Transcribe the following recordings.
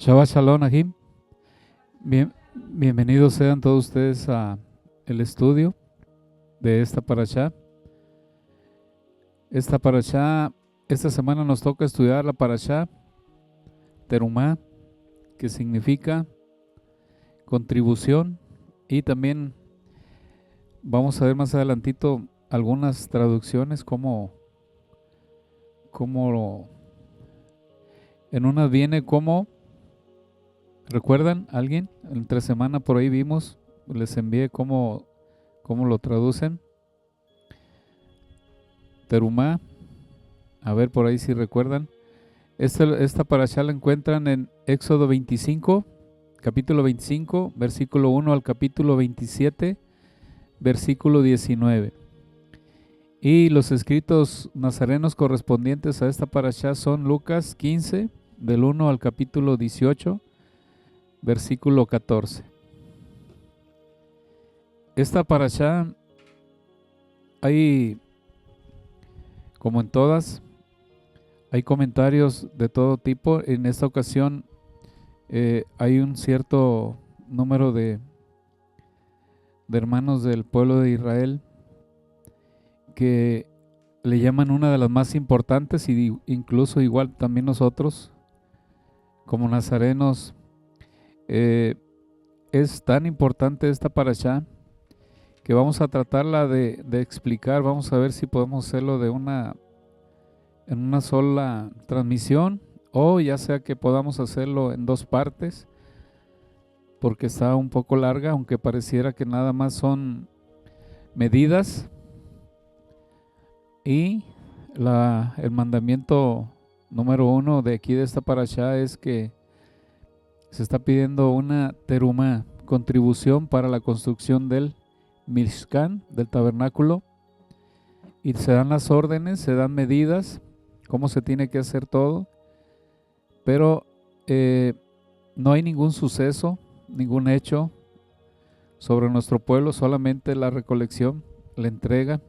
Shabbat Shalom, Ahim. Bienvenidos sean todos ustedes a el estudio de esta parashá. Esta semana nos toca estudiar la parashá Terumá, que significa contribución, y también vamos a ver más adelantito algunas traducciones como en unas viene como, ¿recuerdan alguien? Entre semana por ahí vimos, les envié cómo lo traducen. Terumá, a ver por ahí si recuerdan. Esta parashá la encuentran en Éxodo 25, capítulo 25, versículo 1 al capítulo 27, versículo 19. Y los escritos nazarenos correspondientes a esta parashá son Lucas 15, del 1 al capítulo 18, versículo 14. Esta parashá, hay, como en todas, hay comentarios de todo tipo. En esta ocasión hay un cierto número de hermanos del pueblo de Israel que le llaman una de las más importantes, y incluso igual también nosotros como nazarenos es tan importante esta parashá que vamos a tratarla de explicar. Vamos a ver si podemos hacerlo en una sola transmisión, o ya sea que podamos hacerlo en dos partes, porque está un poco larga, aunque pareciera que nada más son medidas. Y el mandamiento número 1 de aquí de esta parashá es que se está pidiendo una terumá, contribución para la construcción del Mishkan, del tabernáculo, y se dan las órdenes, se dan medidas, cómo se tiene que hacer todo, pero no hay ningún suceso, ningún hecho sobre nuestro pueblo, solamente la recolección, la entrega.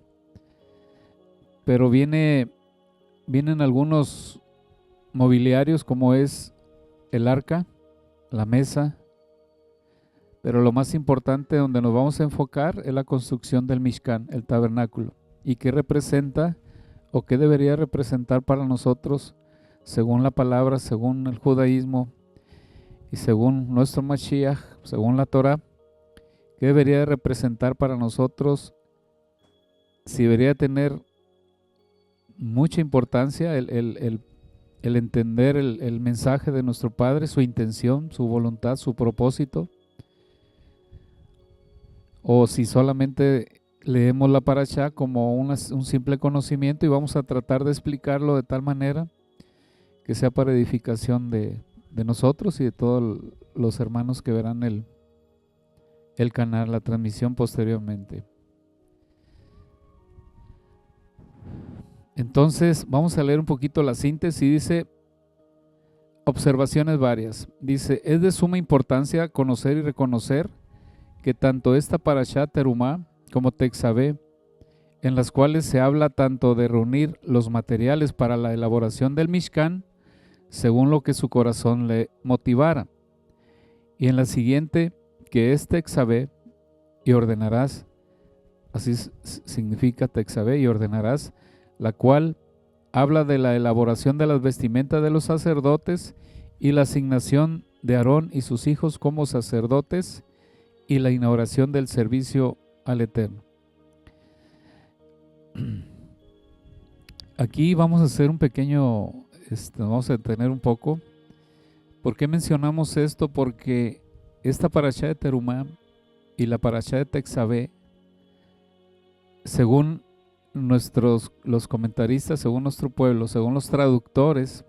Pero vienen algunos mobiliarios, como es el arca, la mesa, pero lo más importante donde nos vamos a enfocar es la construcción del Mishkan, el tabernáculo, y qué representa o qué debería representar para nosotros, según la palabra, según el judaísmo y según nuestro Mashiach, según la Torah, qué debería representar para nosotros, si debería tener mucha importancia el entender el mensaje de nuestro Padre, su intención, su voluntad, su propósito, o si solamente leemos la parashá como un simple conocimiento y vamos a tratar de explicarlo de tal manera que sea para edificación de nosotros y de todos los hermanos que verán el canal, la transmisión posteriormente. Entonces vamos a leer un poquito la síntesis. Dice: observaciones varias. Dice: es de suma importancia conocer y reconocer que tanto esta parashá Terumá como Texabé, en las cuales se habla tanto de reunir los materiales para la elaboración del Mishkan, según lo que su corazón le motivara, y en la siguiente, que es Texabé, y ordenarás, así significa Texabé, y ordenarás, la cual habla de la elaboración de las vestimentas de los sacerdotes y la asignación de Aarón y sus hijos como sacerdotes y la inauguración del servicio al Eterno. Aquí vamos a hacer un pequeño, vamos a detener un poco. ¿Por qué mencionamos esto? Porque esta parashá de Terumá y la parashá de Texabé, según los comentaristas, según nuestro pueblo, según los traductores,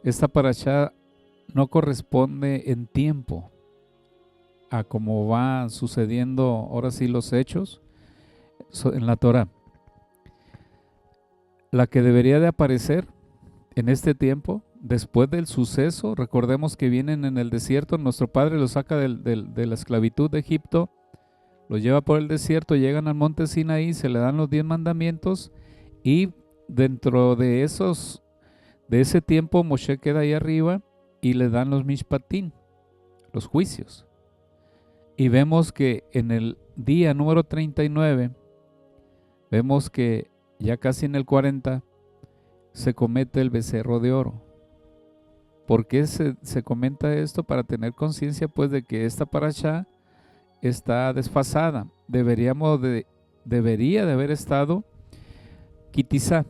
esta parashá no corresponde en tiempo a cómo van sucediendo ahora sí los hechos en la Torah. La que debería de aparecer en este tiempo, después del suceso, recordemos que vienen en el desierto, nuestro Padre los saca de la esclavitud de Egipto, los lleva por el desierto, llegan al monte Sinaí, se le dan los 10 mandamientos, y dentro de ese tiempo Moshe queda ahí arriba y le dan los mishpatim, los juicios. Y vemos que en el día número 39, vemos que ya casi en el 40, se comete el becerro de oro. ¿Por qué se comenta esto? Para tener conciencia pues de que esta parashá está desfasada. Debería de haber estado Kitizá,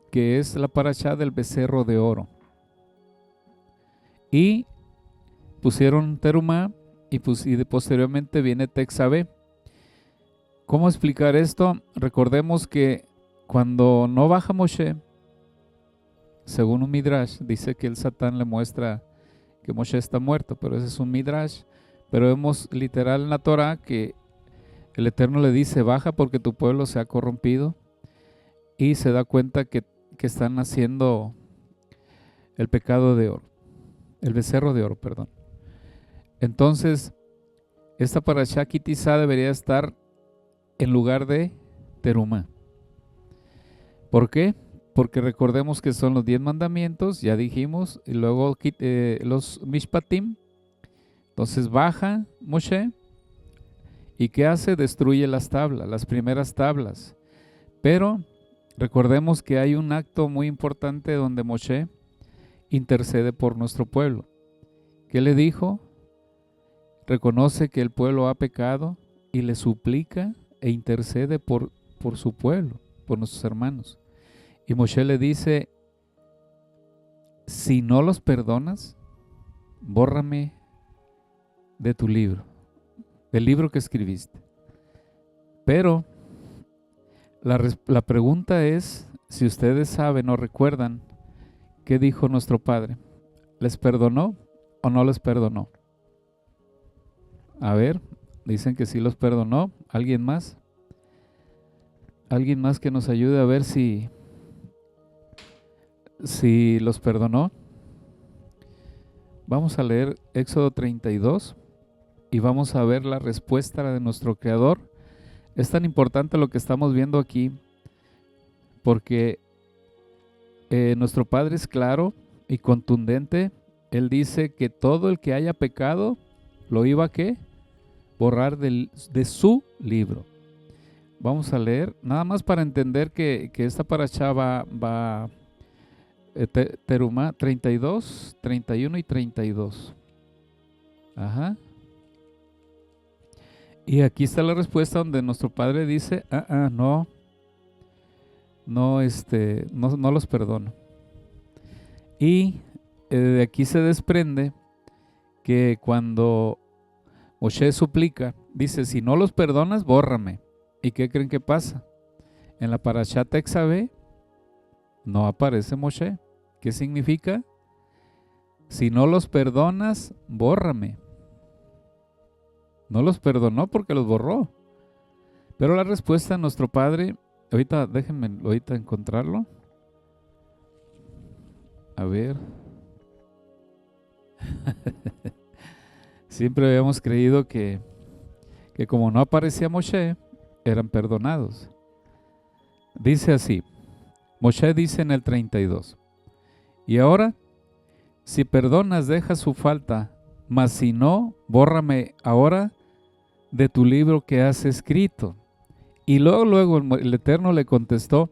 que es la parashá del becerro de oro. Y pusieron Terumá y posteriormente viene Texabé. ¿Cómo explicar esto? Recordemos que cuando no baja Moshe, según un midrash, dice que el Satán le muestra que Moshe está muerto, pero ese es un midrash. Pero vemos literal en la Torah que el Eterno le dice, baja porque tu pueblo se ha corrompido, y se da cuenta que están haciendo el pecado de oro, el becerro de oro, perdón. Entonces, esta parashá Kitizá debería estar en lugar de Terumá. ¿Por qué? Porque recordemos que son los 10 mandamientos, ya dijimos, y luego los mishpatim. Entonces baja Moshe, ¿y qué hace? Destruye las tablas, las primeras tablas. Pero recordemos que hay un acto muy importante donde Moshe intercede por nuestro pueblo. ¿Qué le dijo? Reconoce que el pueblo ha pecado y le suplica e intercede por su pueblo, por nuestros hermanos. Y Moshe le dice, si no los perdonas, bórrame de tu libro, del libro que escribiste. Pero la pregunta es, si ustedes saben o recuerdan, ¿qué dijo nuestro Padre? ¿Les perdonó o no les perdonó? A ver, dicen que sí los perdonó. ¿Alguien más? ¿Alguien más que nos ayude a ver si los perdonó? Vamos a leer Éxodo 32 y vamos a ver la respuesta de nuestro Creador. Es tan importante lo que estamos viendo aquí porque nuestro Padre es claro y contundente. Él dice que todo el que haya pecado lo iba a ¿qué? Borrar de su libro. Vamos a leer, nada más para entender que esta parashá va Terumá 32, 31 y 32. Ajá. Y aquí está la respuesta donde nuestro Padre dice, no los perdono. Y de aquí se desprende que cuando Moshe suplica, dice, si no los perdonas, bórrame. ¿Y qué creen que pasa? En la parashá Texabé no aparece Moshe. ¿Qué significa? Si no los perdonas, bórrame. No los perdonó porque los borró. Pero la respuesta de nuestro Padre, déjenme encontrarlo. A ver. Siempre habíamos creído que como no aparecía Moshe, eran perdonados. Dice así, Moshe dice en el 32, y ahora, si perdonas, deja su falta, mas si no, bórrame ahora de tu libro que has escrito. Y luego el Eterno le contestó,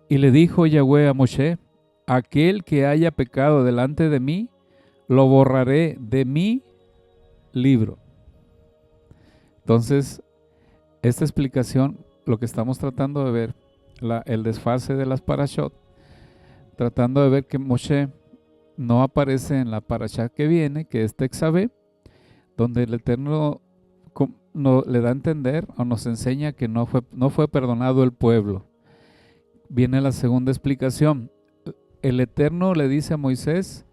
y le dijo Yahweh a Moshe, aquel que haya pecado delante de mí, lo borraré de mi libro. Entonces, esta explicación, lo que estamos tratando de ver, el desfase de las parashot, tratando de ver que Moshe no aparece en la parashá que viene, que es Texabé, donde el Eterno le da a entender o nos enseña que no fue perdonado el pueblo. Viene la segunda explicación. El Eterno le dice a Moisés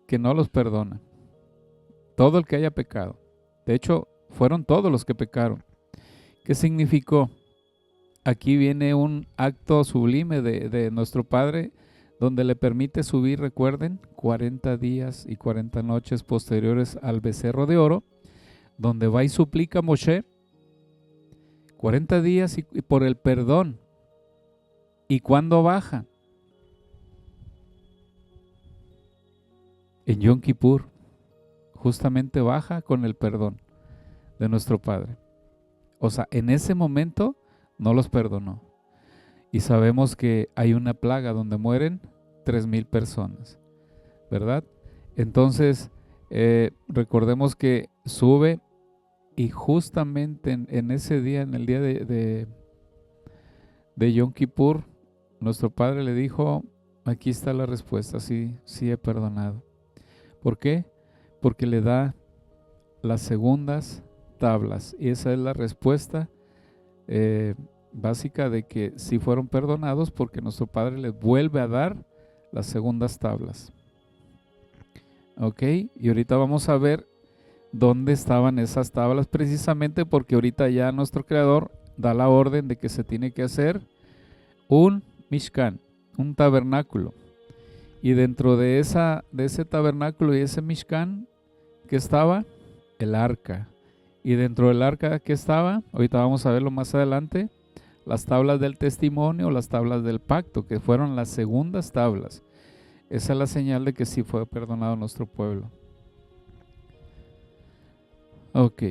que no los perdona. Todo el que haya pecado. De hecho, fueron todos los que pecaron. ¿Qué significó? Aquí viene un acto sublime de nuestro Padre, donde le permite subir, recuerden, 40 días y 40 noches posteriores al becerro de oro, donde va y suplica a Moshe 40 días y por el perdón. ¿Y cuándo baja? en Yom Kippur, justamente baja con el perdón de nuestro Padre. O sea, en ese momento no los perdonó. Y sabemos que hay una plaga donde mueren 3,000 personas, ¿verdad? Entonces, recordemos que sube y justamente en ese día, en el día de Yom Kippur, nuestro Padre le dijo, aquí está la respuesta, sí, sí he perdonado. ¿Por qué? Porque le da las segundas tablas y esa es la respuesta básica de que sí fueron perdonados, porque nuestro Padre les vuelve a dar las segundas tablas. Ok, y ahorita vamos a ver dónde estaban esas tablas, precisamente porque ahorita ya nuestro Creador da la orden de que se tiene que hacer un Mishkan, un tabernáculo. Y dentro de ese tabernáculo y ese Mishkan, ¿qué estaba? El arca. Y dentro del arca, ¿qué estaba? Ahorita vamos a verlo más adelante. Las tablas del testimonio, las tablas del pacto, que fueron las segundas tablas. Esa es la señal de que sí fue perdonado nuestro pueblo. Ok.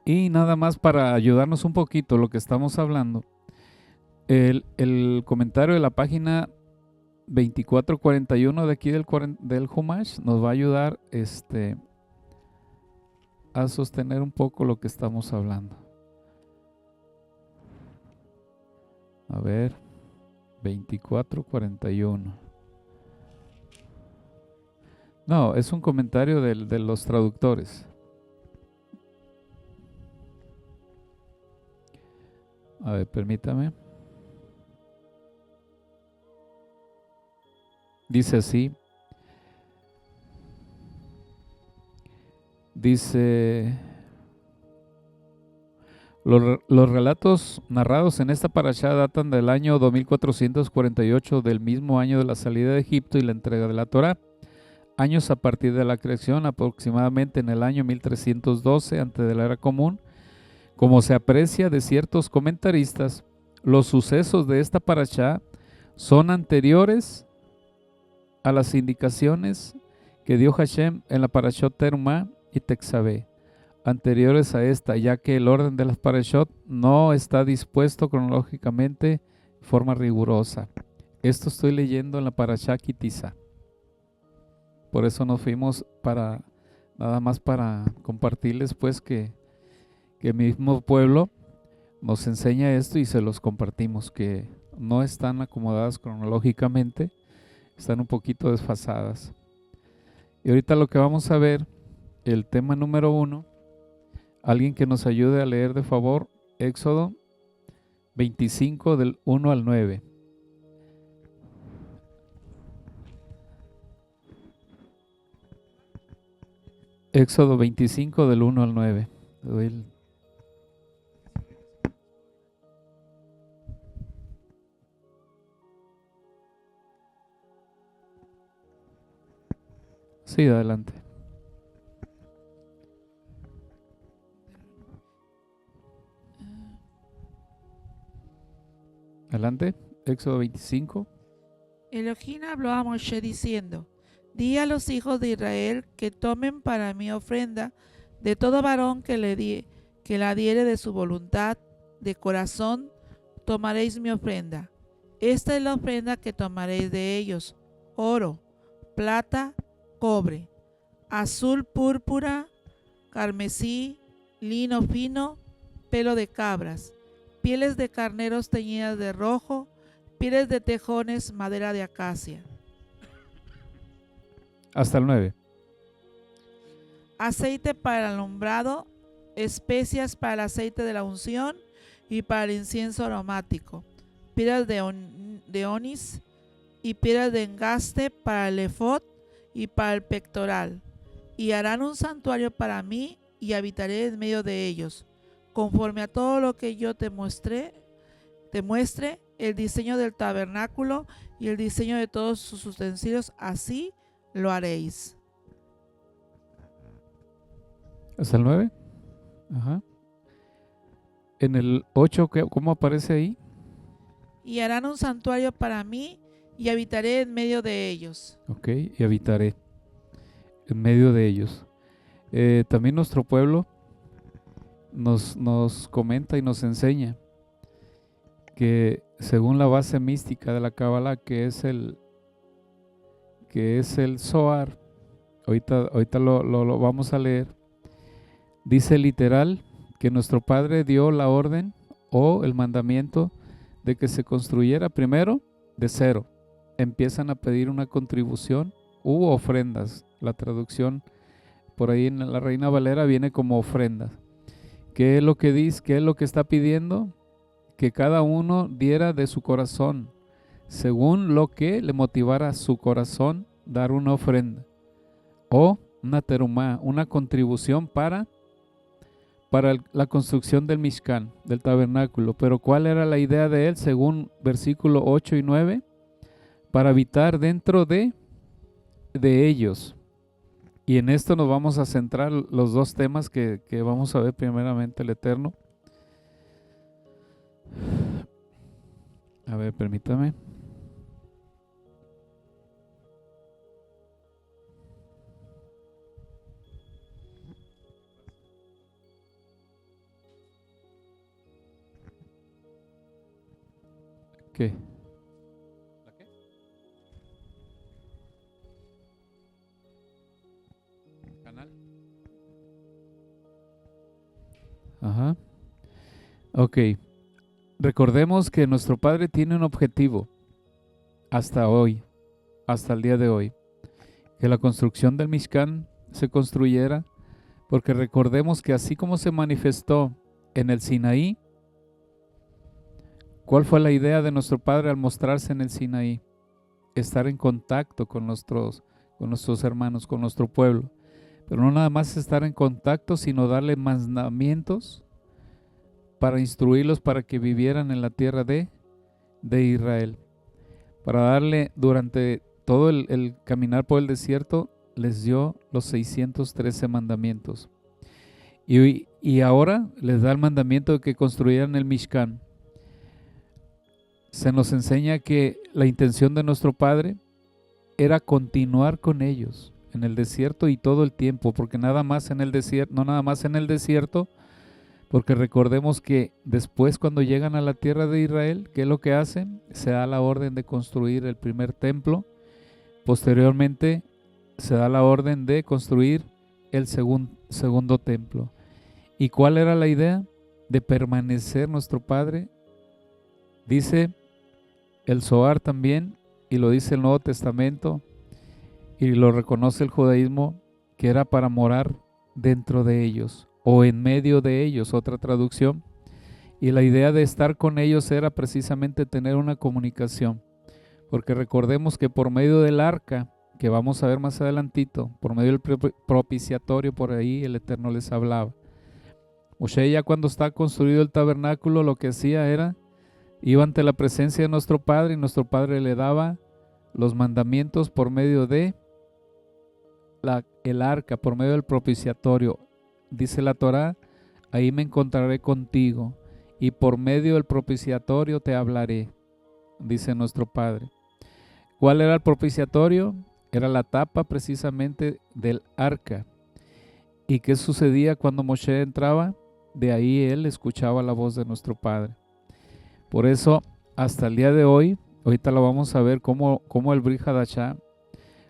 Y nada más para ayudarnos un poquito lo que estamos hablando. El comentario de la página 2441 de aquí del Humash nos va a ayudar a sostener un poco lo que estamos hablando. A ver, 2441. No, es un comentario de los traductores. A ver, permítame. Dice así. Dice, los relatos narrados en esta parashá datan del año 2448, del mismo año de la salida de Egipto y la entrega de la Torá. Años a partir de la creación, aproximadamente en el año 1312 antes de la era común. Como se aprecia de ciertos comentaristas, los sucesos de esta parashá son anteriores a las indicaciones que dio Hashem en la parashot Terumá y Texabé, anteriores a esta, ya que el orden de las parashot no está dispuesto cronológicamente de forma rigurosa. Esto estoy leyendo en la parashá Kitizá. Por eso nos fuimos nada más para compartirles pues que el mismo pueblo nos enseña esto y se los compartimos, que no están acomodadas cronológicamente, están un poquito desfasadas. Y ahorita lo que vamos a ver, el tema número 1, alguien que nos ayude a leer de favor Éxodo 25 del 1 al 9. Éxodo 25 del 1 al 9. Le doy el... Sí, adelante. Adelante, Éxodo 25. Elohim habló a Moshe diciendo: Di a los hijos de Israel que tomen para mí ofrenda de todo varón que la diere de su voluntad, de corazón, tomaréis mi ofrenda. Esta es la ofrenda que tomaréis de ellos: oro, plata, cobre, azul, púrpura, carmesí, lino fino, pelo de cabras, pieles de carneros teñidas de rojo, pieles de tejones, madera de acacia. Hasta el 9. Aceite para el alumbrado, especias para el aceite de la unción y para el incienso aromático, piedras de onis y piedras de engaste para el efod y para el pectoral. Y harán un santuario para mí y habitaré en medio de ellos, conforme a todo lo que yo te muestre el diseño del tabernáculo y el diseño de todos sus utensilios, así lo haréis. ¿Hasta el 9? Ajá. En el 8, ¿cómo aparece ahí? Y harán un santuario para mí y habitaré en medio de ellos. Ok, y habitaré en medio de ellos. También nuestro pueblo nos comenta y nos enseña que según la base mística de la Cábala, que es el Zohar, ahorita lo vamos a leer, dice literal que nuestro Padre dio la orden o el mandamiento de que se construyera primero de cero. Empiezan a pedir una contribución u ofrendas. La traducción por ahí en la Reina Valera viene como ofrendas. ¿Qué es lo que dice? ¿Qué es lo que está pidiendo? Que cada uno diera de su corazón, según lo que le motivara a su corazón dar una ofrenda o una terumá, una contribución para la construcción del Mishkan, del tabernáculo. Pero ¿cuál era la idea de él? Según versículo 8 y 9, para habitar dentro de ellos. Y en esto nos vamos a centrar los dos temas que vamos a ver. Primeramente el Eterno. A ver, permítame. ¿Qué? ¿La qué? ¿Canal? Ajá. Ok. Recordemos que nuestro Padre tiene un objetivo hasta hoy, hasta el día de hoy, que la construcción del Mishkan se construyera, porque recordemos que así como se manifestó en el Sinaí, ¿cuál fue la idea de nuestro Padre al mostrarse en el Sinaí? Estar en contacto con nuestros hermanos, con nuestro pueblo, pero no nada más estar en contacto, sino darle mandamientos para instruirlos para que vivieran en la tierra de Israel. Para darle durante todo el caminar por el desierto, les dio los 613 mandamientos. Y ahora les da el mandamiento de que construyeran el Mishkan. Se nos enseña que la intención de nuestro Padre era continuar con ellos en el desierto y todo el tiempo, porque no nada más en el desierto, porque recordemos que después cuando llegan a la tierra de Israel, ¿qué es lo que hacen? Se da la orden de construir el primer templo. Posteriormente se da la orden de construir el segundo templo. ¿Y cuál era la idea? De permanecer nuestro Padre. Dice el Zohar también, y lo dice el Nuevo Testamento, y lo reconoce el judaísmo, que era para morar dentro de ellos o en medio de ellos, otra traducción. Y la idea de estar con ellos era precisamente tener una comunicación, porque recordemos que por medio del arca, que vamos a ver más adelantito, por medio del propiciatorio, por ahí el Eterno les hablaba. Moshe, ya cuando está construido el tabernáculo, lo que hacía era, iba ante la presencia de nuestro Padre, y nuestro Padre le daba los mandamientos por medio de el arca, por medio del propiciatorio. Dice la Torá, ahí me encontraré contigo, y por medio del propiciatorio te hablaré, dice nuestro Padre. ¿Cuál era el propiciatorio? Era la tapa precisamente del arca. ¿Y qué sucedía cuando Moshe entraba? De ahí él escuchaba la voz de nuestro Padre. Por eso, hasta el día de hoy, ahorita lo vamos a ver cómo el Brit Hadashah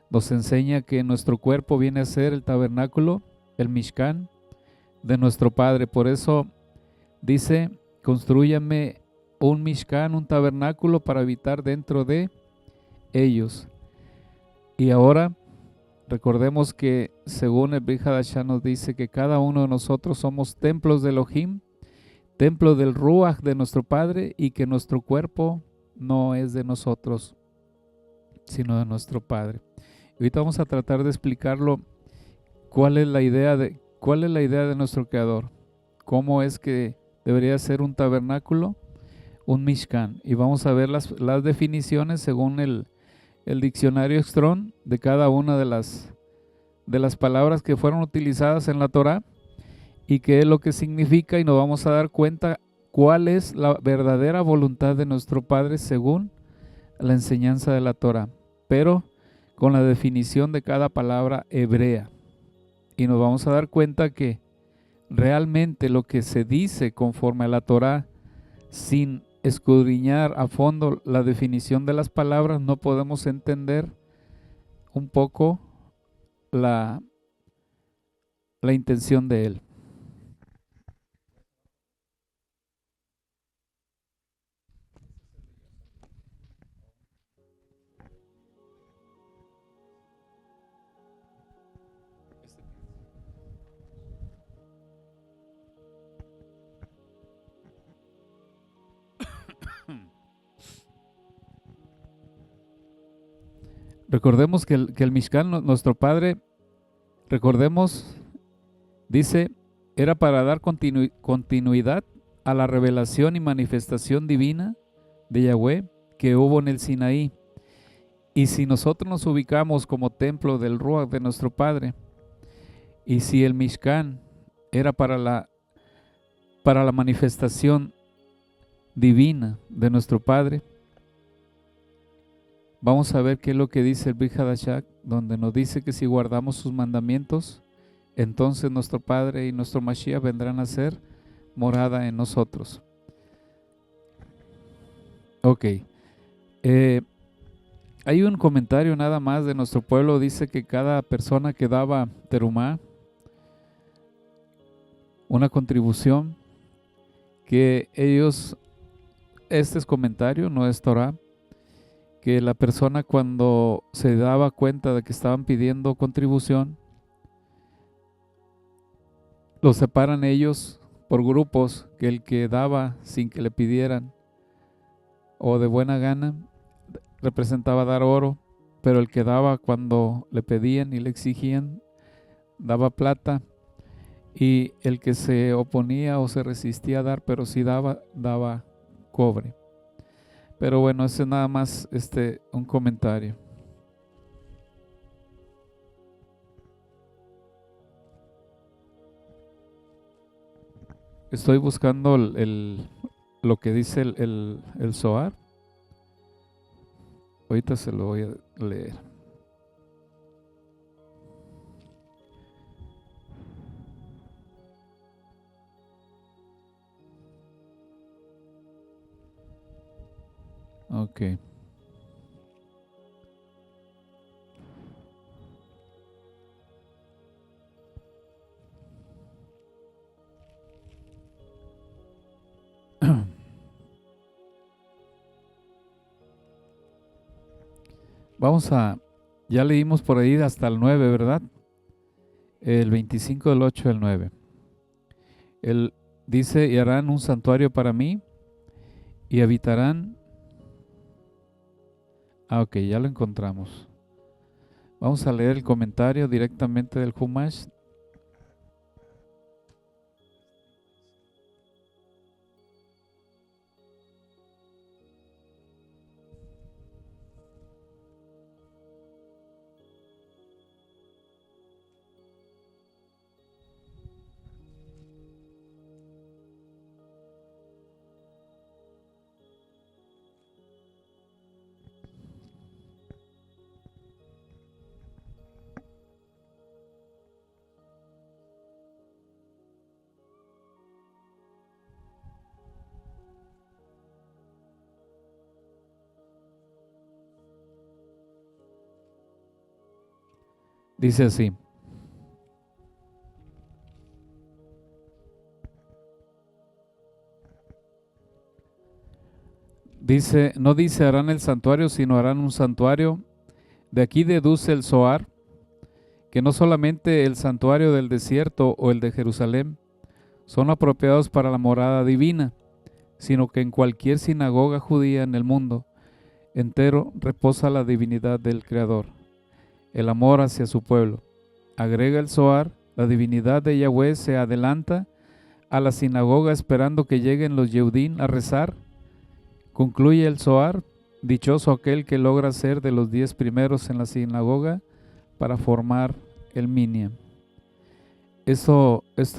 nos enseña que nuestro cuerpo viene a ser el tabernáculo, el Mishkan de nuestro Padre. Por eso dice, construyame un Mishkan, un tabernáculo para habitar dentro de ellos. Y ahora recordemos que según el Brit Hadashah nos dice que cada uno de nosotros somos templos de Elohim, templo del Ruach de nuestro Padre, y que nuestro cuerpo no es de nosotros, sino de nuestro Padre. Y ahorita vamos a tratar de explicarlo, cuál es la idea de nuestro Creador, cómo es que debería ser un tabernáculo, un Mishkan. Y vamos a ver las definiciones según el diccionario Strong de cada una de las palabras que fueron utilizadas en la Torá, y qué es lo que significa, y nos vamos a dar cuenta cuál es la verdadera voluntad de nuestro Padre según la enseñanza de la Torah, pero con la definición de cada palabra hebrea. Y nos vamos a dar cuenta que realmente lo que se dice conforme a la Torah, sin escudriñar a fondo la definición de las palabras, no podemos entender un poco la intención de él. Recordemos que el Mishkan, nuestro Padre, recordemos, dice, era para dar continuidad a la revelación y manifestación divina de Yahweh que hubo en el Sinaí. Y si nosotros nos ubicamos como templo del Ruach de nuestro Padre, y si el Mishkan era para la manifestación divina de nuestro Padre, vamos a ver qué es lo que dice el Brit Hadashah, donde nos dice que si guardamos sus mandamientos, entonces nuestro Padre y nuestro Mashiach vendrán a ser morada en nosotros. Ok. Hay un comentario nada más de nuestro pueblo, dice que cada persona que daba terumá, una contribución, que ellos, este es comentario, no es Torah, que la persona cuando se daba cuenta de que estaban pidiendo contribución, los separan ellos por grupos, que el que daba sin que le pidieran o de buena gana representaba dar oro, pero el que daba cuando le pedían y le exigían daba plata, y el que se oponía o se resistía a dar pero sí daba cobre. Pero bueno, ese es nada más un comentario. Estoy buscando lo que dice el Zohar. Ahorita se lo voy a leer. Ok. Ya leímos por ahí hasta el 9, ¿verdad? El 25 del 8 del 9. Él dice, y harán un santuario para mí y habitarán. Ok, ya lo encontramos. Vamos a leer el comentario directamente del Humash. Dice así. Dice, no dice harán el santuario, sino harán un santuario. De aquí deduce el Zohar que no solamente el santuario del desierto o el de Jerusalén son apropiados para la morada divina, sino que en cualquier sinagoga judía en el mundo entero reposa la divinidad del Creador, el amor hacia su pueblo. Agrega el Zohar, la divinidad de Yahweh se adelanta a la sinagoga esperando que lleguen los Yehudim a rezar. Concluye el Zohar, dichoso aquel que logra ser de los 10 primeros en la sinagoga para formar el minyan. Esto es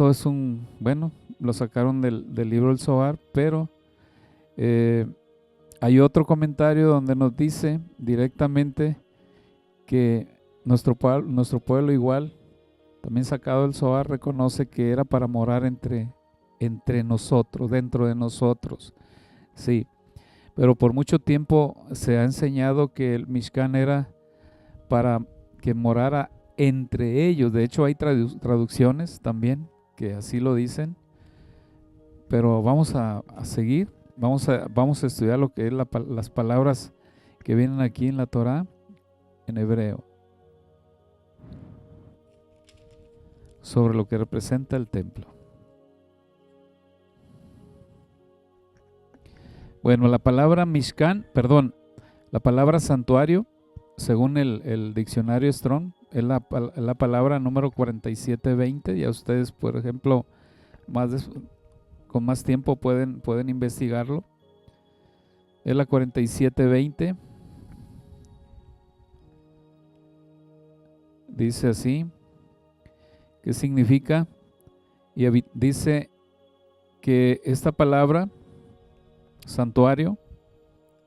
lo sacaron del libro del Zohar, pero hay otro comentario donde nos dice directamente que nuestro pueblo igual, también sacado del Zohar, reconoce que era para morar entre nosotros, dentro de nosotros. Sí, pero por mucho tiempo se ha enseñado que el Mishkan era para que morara entre ellos. De hecho hay traducciones también que así lo dicen, pero vamos a seguir, vamos a estudiar lo que es las palabras que vienen aquí en la Torá en hebreo, sobre lo que representa el templo. Bueno, la palabra Mishkan, la palabra santuario, según el diccionario Strong, es la palabra número 4720. Ya ustedes, por ejemplo, con más tiempo pueden investigarlo. Es la 4720. Dice así, ¿qué significa? Y dice que esta palabra santuario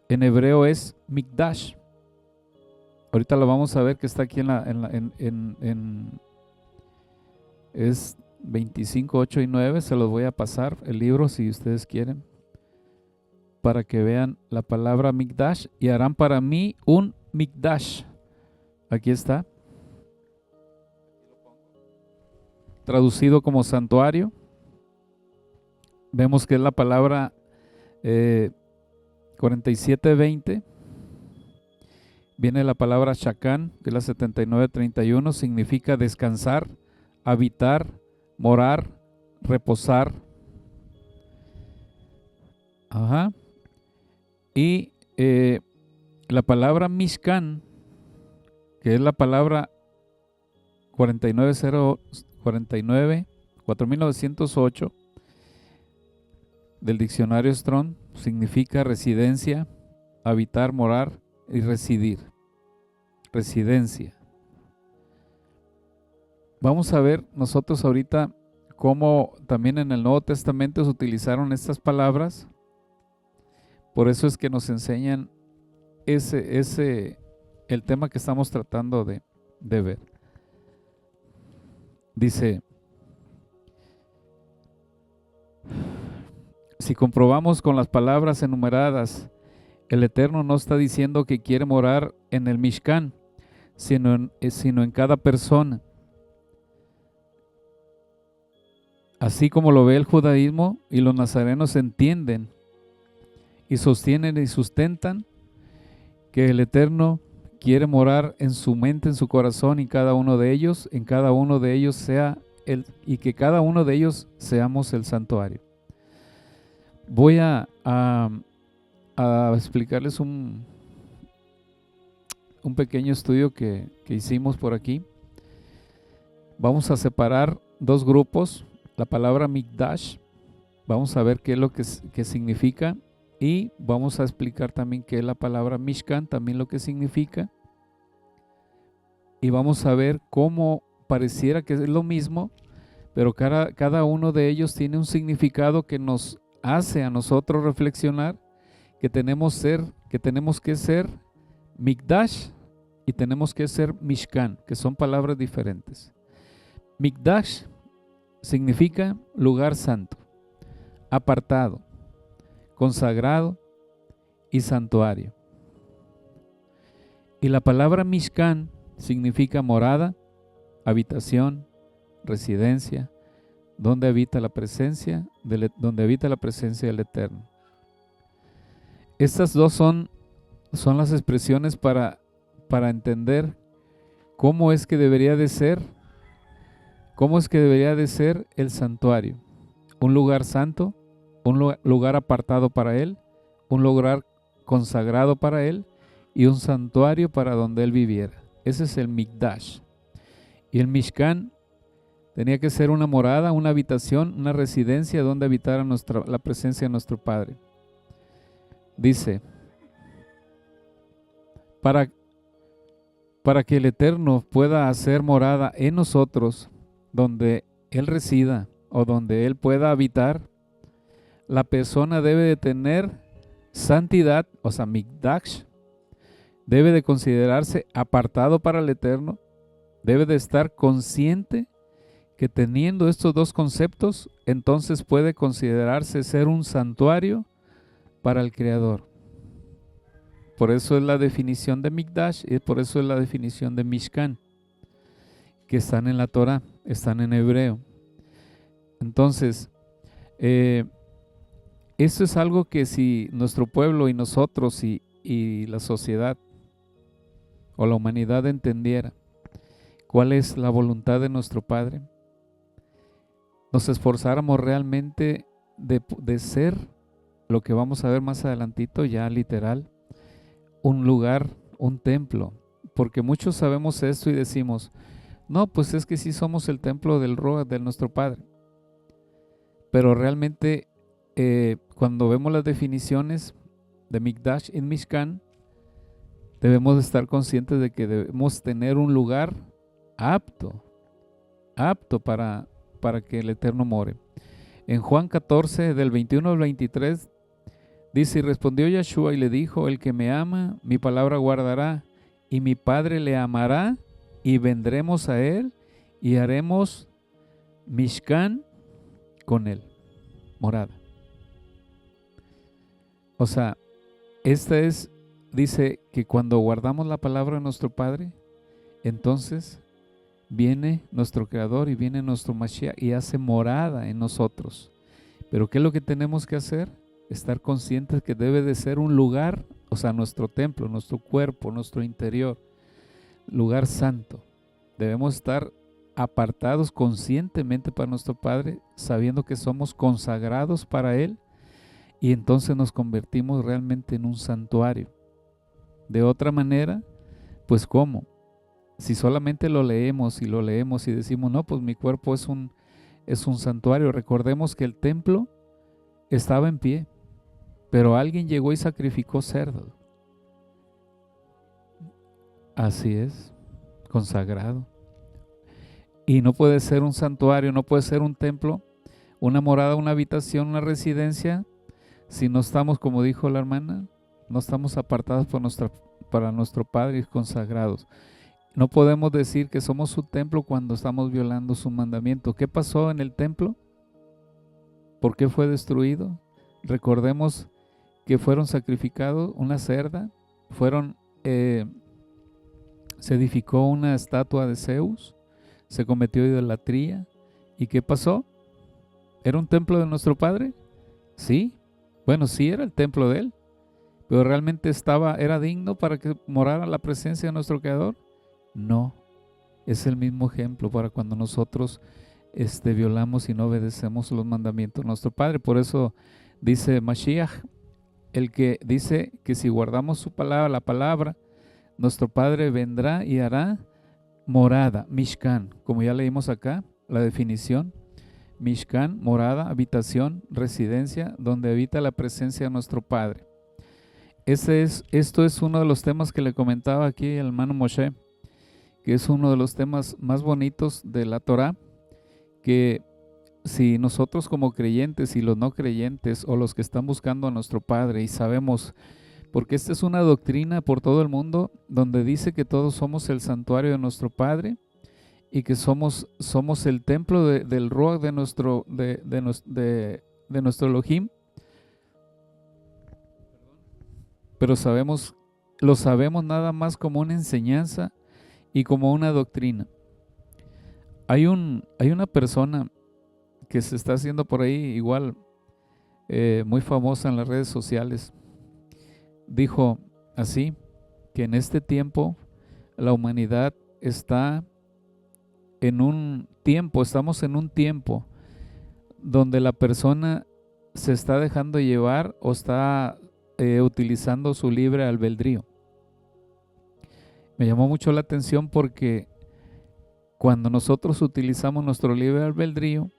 en hebreo es Mikdash. Ahorita lo vamos a ver, que está aquí es 25, 8 y 9. Se los voy a pasar el libro si ustedes quieren, para que vean la palabra Mikdash, y harán para mí un Mikdash. Aquí está, traducido como santuario. Vemos que es la palabra 4720. Viene la palabra Shakán, que es la 7931, significa descansar, habitar, morar, reposar. Ajá. Y la palabra Mishkan, que es la palabra 4908 del diccionario Strong, significa residencia, habitar, morar y residir. Residencia. Vamos a ver nosotros ahorita cómo también en el Nuevo Testamento se utilizaron estas palabras. Por eso es que nos enseñan el tema que estamos tratando de ver. Dice, si comprobamos con las palabras enumeradas, el Eterno no está diciendo que quiere morar en el Mishkan, sino en cada persona. Así como lo ve el judaísmo y los nazarenos entienden y sostienen y sustentan que el Eterno quiere morar en su mente, en su corazón, y en cada uno de ellos sea y que cada uno de ellos seamos el santuario. Voy a explicarles un pequeño estudio que hicimos por aquí. Vamos a separar dos grupos. La palabra Mikdash, vamos a ver qué es lo que significa, y vamos a explicar también qué es la palabra Mishkan, también lo que significa, y vamos a ver cómo pareciera que es lo mismo, pero cada uno de ellos tiene un significado que nos hace a nosotros reflexionar que tenemos que ser Mikdash y tenemos que ser Mishkan, que son palabras diferentes. Mikdash significa lugar santo, apartado, consagrado y santuario. Y la palabra Mishkan significa morada, habitación, residencia, donde habita la presencia del Eterno. Estas dos son las expresiones para entender cómo es que debería de ser el santuario. Un lugar santo, un lugar apartado para Él, un lugar consagrado para Él y un santuario para donde Él viviera. Ese es el Mikdash. Y el Mishkan tenía que ser una morada, una habitación, una residencia donde habitara la presencia de nuestro Padre. Dice, para que el Eterno pueda hacer morada en nosotros, donde Él resida o donde Él pueda habitar, la persona debe de tener santidad, o sea, Mikdash, debe de considerarse apartado para el Eterno, debe de estar consciente que teniendo estos dos conceptos, entonces puede considerarse ser un santuario para el Creador. Por eso es la definición de Mikdash y por eso es la definición de Mishkan, que están en la Torah, están en hebreo. Entonces, eso es algo que si nuestro pueblo y nosotros y la sociedad o la humanidad entendiera cuál es la voluntad de nuestro Padre, nos esforzáramos realmente de ser lo que vamos a ver más adelantito, ya literal, un lugar, un templo, porque muchos sabemos esto y decimos, no, pues es que sí somos el templo del Ruach de nuestro Padre, pero realmente cuando vemos las definiciones de Mikdash y Mishkan, debemos estar conscientes de que debemos tener un lugar apto para que el Eterno more. En Juan 14, del 21 al 23, dice, y respondió Yeshua y le dijo, el que me ama, mi palabra guardará, y mi Padre le amará, y vendremos a él, y haremos Mishkan con él, morada. O sea, dice que cuando guardamos la palabra de nuestro Padre, entonces viene nuestro Creador y viene nuestro Mashiach y hace morada en nosotros. Pero ¿qué es lo que tenemos que hacer? Estar conscientes que debe de ser un lugar, o sea, nuestro templo, nuestro cuerpo, nuestro interior, lugar santo. Debemos estar apartados conscientemente para nuestro Padre, sabiendo que somos consagrados para Él, y entonces nos convertimos realmente en un santuario. De otra manera, pues ¿cómo? Si solamente lo leemos y decimos, no, pues mi cuerpo es un santuario. Recordemos que el templo estaba en pie, pero alguien llegó y sacrificó cerdo. Así es, consagrado. Y no puede ser un santuario, no puede ser un templo, una morada, una habitación, una residencia, si no estamos, como dijo la hermana, no estamos apartados para nuestro Padre y consagrados. No podemos decir que somos su templo cuando estamos violando su mandamiento. ¿Qué pasó en el templo? ¿Por qué fue destruido? Recordemos que fueron sacrificados una cerda, se edificó una estatua de Zeus, se cometió idolatría. ¿Y qué pasó? ¿Era un templo de nuestro Padre? Sí, bueno, sí era el templo de Él, pero ¿realmente era digno para que morara la presencia de nuestro Creador? No, es el mismo ejemplo para cuando nosotros violamos y no obedecemos los mandamientos de nuestro Padre. Por eso dice Mashiach, el que dice que si guardamos su palabra, la palabra, nuestro Padre vendrá y hará morada, Mishkan, como ya leímos acá, la definición. Mishkan, morada, habitación, residencia, donde habita la presencia de nuestro Padre. Esto es uno de los temas que le comentaba aquí al hermano Moshe, que es uno de los temas más bonitos de la Torah, que si nosotros como creyentes y los no creyentes o los que están buscando a nuestro Padre y sabemos, porque esta es una doctrina por todo el mundo donde dice que todos somos el santuario de nuestro Padre y que somos el templo del Ruach de nuestro Elohim, pero lo sabemos nada más como una enseñanza y como una doctrina. Hay una persona que se está haciendo por ahí igual muy famosa en las redes sociales. Dijo así, que en este tiempo la humanidad estamos en un tiempo donde la persona se está dejando llevar o está utilizando su libre albedrío. Me llamó mucho la atención porque cuando nosotros utilizamos nuestro libre albedrío,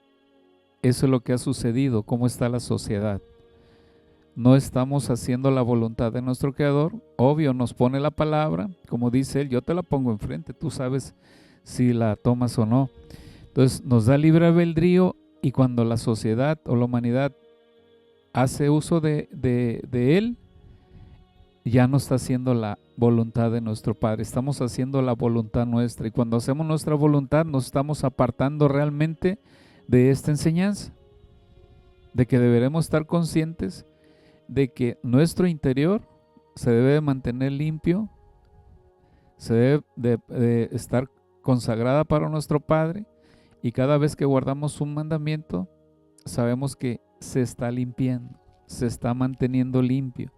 eso es lo que ha sucedido, cómo está la sociedad. No estamos haciendo la voluntad de nuestro Creador. Obvio, nos pone la palabra, como dice Él, yo te la pongo enfrente, tú sabes si la tomas o no. Entonces nos da libre albedrío y cuando la sociedad o la humanidad hace uso de él, ya no está haciendo la voluntad de nuestro Padre, estamos haciendo la voluntad nuestra. Y cuando hacemos nuestra voluntad, nos estamos apartando realmente de esta enseñanza, de que deberemos estar conscientes de que nuestro interior se debe de mantener limpio, se debe de estar consagrada para nuestro Padre, y cada vez que guardamos un mandamiento, sabemos que se está limpiando, se está manteniendo limpio.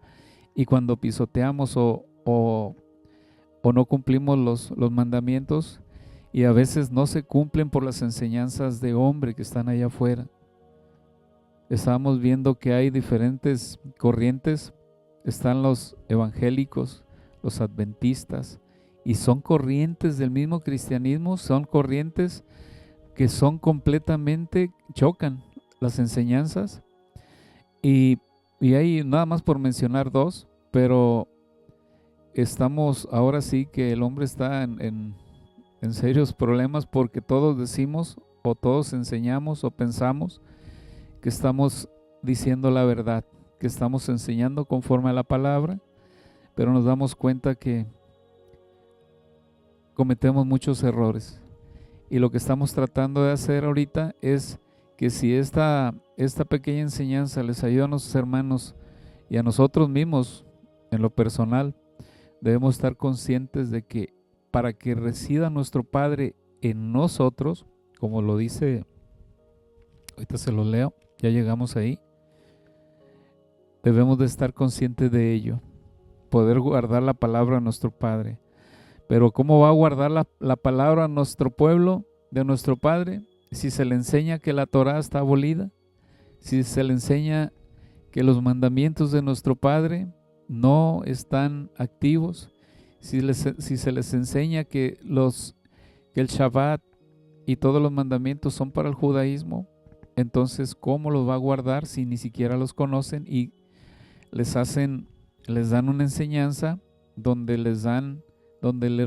Y cuando pisoteamos o no cumplimos los mandamientos, y a veces no se cumplen por las enseñanzas de hombre que están allá afuera. Estamos viendo que hay diferentes corrientes. Están los evangélicos, los adventistas, y son corrientes del mismo cristianismo, son corrientes que son completamente, chocan las enseñanzas. Y hay nada más por mencionar dos, pero estamos ahora sí que el hombre está en serios problemas, porque todos decimos o todos enseñamos o pensamos que estamos diciendo la verdad, que estamos enseñando conforme a la palabra, pero nos damos cuenta que cometemos muchos errores. Y lo que estamos tratando de hacer ahorita es que si esta pequeña enseñanza les ayuda a nuestros hermanos y a nosotros mismos en lo personal, debemos estar conscientes de que para que resida nuestro Padre en nosotros, como lo dice, ahorita se lo leo, ya llegamos ahí, debemos de estar conscientes de ello, poder guardar la palabra de nuestro Padre. Pero ¿cómo va a guardar la palabra a nuestro pueblo, de nuestro Padre, si se le enseña que la Torá está abolida? Si se le enseña que los mandamientos de nuestro Padre no están activos, si se les enseña que el Shabbat y todos los mandamientos son para el judaísmo, entonces ¿cómo los va a guardar si ni siquiera los conocen y les dan una enseñanza donde les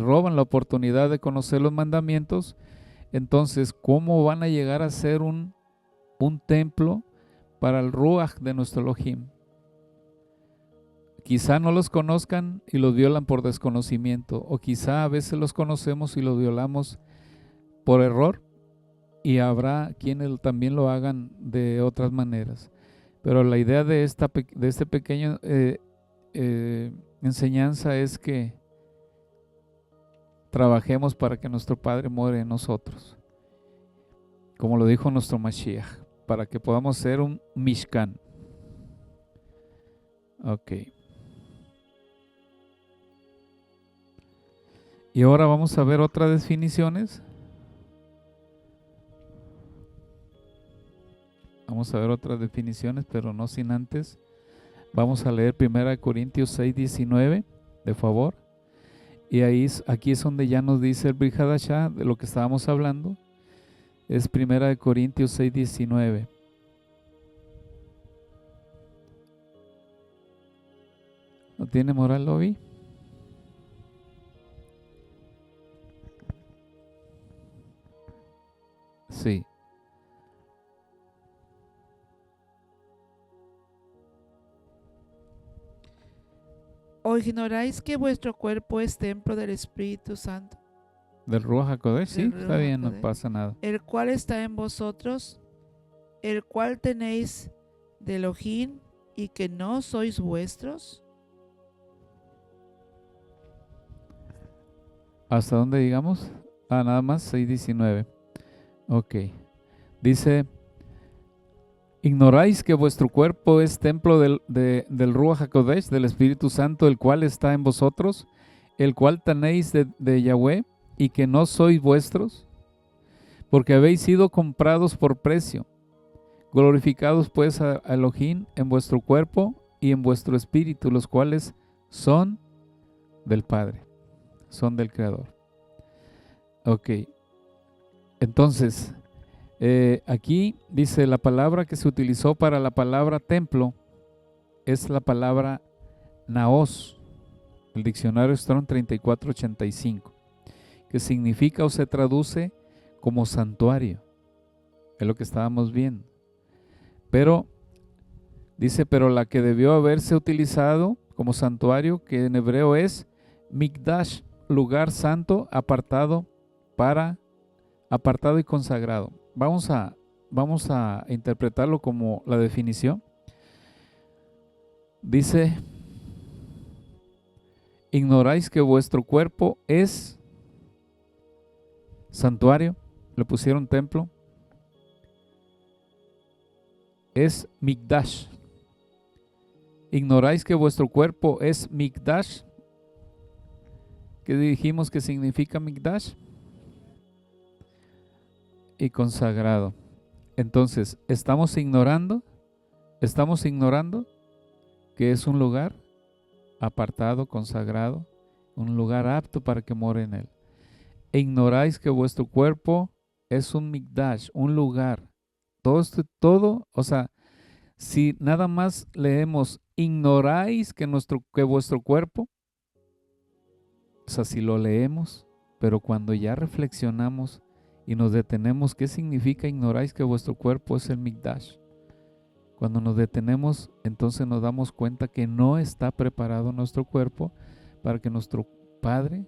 roban la oportunidad de conocer los mandamientos? Entonces, ¿cómo van a llegar a ser un templo para el Ruach de nuestro Elohim? Quizá no los conozcan y los violan por desconocimiento, o quizá a veces los conocemos y los violamos por error, y habrá quienes también lo hagan de otras maneras. Pero la idea de este pequeño enseñanza es que trabajemos para que nuestro Padre more en nosotros, como lo dijo nuestro Mashiach, para que podamos ser un Mishkan. Ok. Y ahora vamos a ver otras definiciones. Vamos a ver otras definiciones, pero no sin antes. Vamos a leer 1 Corintios 6, 19, de favor. Y aquí es donde ya nos dice el Brit Hadashah de lo que estábamos hablando. Es 1 Corintios 6, 19. ¿No tiene moral, Lobby? Sí. ¿O ignoráis que vuestro cuerpo es templo del Espíritu Santo, Del Ruach HaKodesh, sí, Del está Ruach bien, no HaKodesh, pasa nada. el cual está en vosotros, el cual tenéis de Elohim, y que no sois vuestros? ¿Hasta dónde digamos? Nada más 6:19. Ok. Dice: ¿ignoráis que vuestro cuerpo es templo del Ruach HaKodesh, del Espíritu Santo, el cual está en vosotros, el cual tenéis de Yahweh, y que no sois vuestros? Porque habéis sido comprados por precio. Glorificados pues a Elohim en vuestro cuerpo y en vuestro espíritu, los cuales son del Padre, son del Creador. Ok. Entonces, aquí dice, la palabra que se utilizó para la palabra templo es la palabra naos, el diccionario Strong 3485, que significa o se traduce como santuario. Es lo que estábamos viendo. Pero Dice, pero la que debió haberse utilizado como santuario, que en hebreo es Mikdash, lugar santo, apartado y consagrado. Vamos a interpretarlo como la definición. Dice, ignoráis que vuestro cuerpo es santuario, le pusieron templo, es Mikdash. Ignoráis que vuestro cuerpo es Mikdash. ¿Qué dijimos que significa Mikdash? Y consagrado. Entonces, estamos ignorando que es un lugar apartado, consagrado, un lugar apto para que more en él. E ignoráis que vuestro cuerpo es un Mikdash, un lugar. Todo, o sea, si nada más leemos, ignoráis que vuestro cuerpo, o sea, si lo leemos, pero cuando ya reflexionamos y nos detenemos, ¿qué significa ignoráis que vuestro cuerpo es el Mikdash? Cuando nos detenemos, entonces nos damos cuenta que no está preparado nuestro cuerpo para que nuestro Padre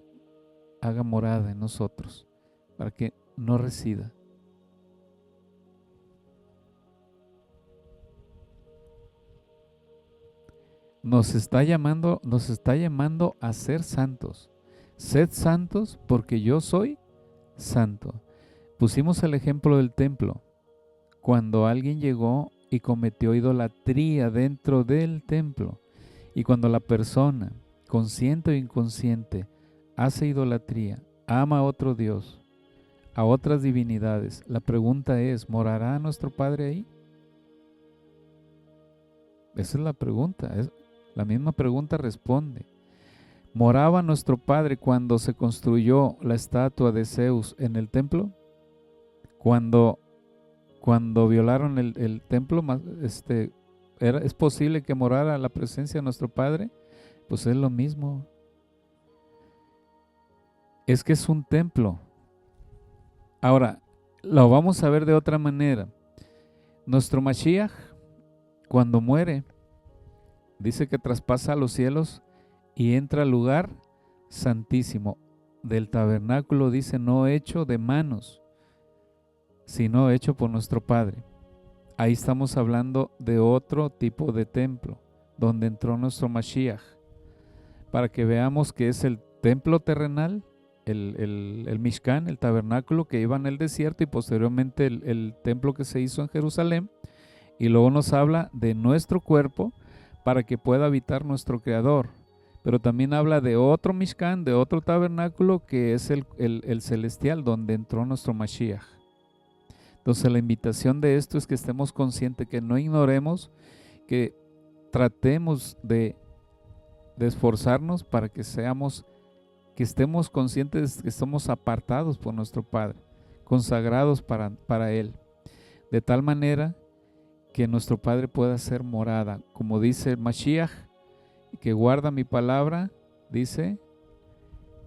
haga morada en nosotros, para que no resida. Nos está llamando a ser santos. Sed santos porque yo soy santo. Pusimos el ejemplo del templo. Cuando alguien llegó y cometió idolatría dentro del templo, y cuando la persona, consciente o inconsciente, hace idolatría, ama a otro Dios, a otras divinidades, la pregunta es, ¿morará nuestro Padre ahí? Esa es la pregunta. La misma pregunta responde. ¿Moraba nuestro Padre cuando se construyó la estatua de Zeus en el templo? Cuando violaron el templo, ¿es posible que morara la presencia de nuestro Padre? Pues es lo mismo. Es que es un templo. Ahora, lo vamos a ver de otra manera. Nuestro Mashiach, cuando muere, dice que traspasa los cielos y entra al lugar santísimo del tabernáculo, dice, no hecho de manos, sino hecho por nuestro Padre. Ahí estamos hablando de otro tipo de templo, donde entró nuestro Mashiach, para que veamos que es el templo terrenal, el Mishkan, el tabernáculo que iba en el desierto, y posteriormente el templo que se hizo en Jerusalén, y luego nos habla de nuestro cuerpo para que pueda habitar nuestro Creador. Pero también habla de otro Mishkan, de otro tabernáculo que es el celestial, donde entró nuestro Mashiach. Entonces la invitación de esto es que estemos conscientes, que no ignoremos, que tratemos de esforzarnos para que estemos conscientes de que somos apartados por nuestro Padre, consagrados para Él, de tal manera que nuestro Padre pueda ser morada, como dice el Mashiach, que guarda mi palabra, dice,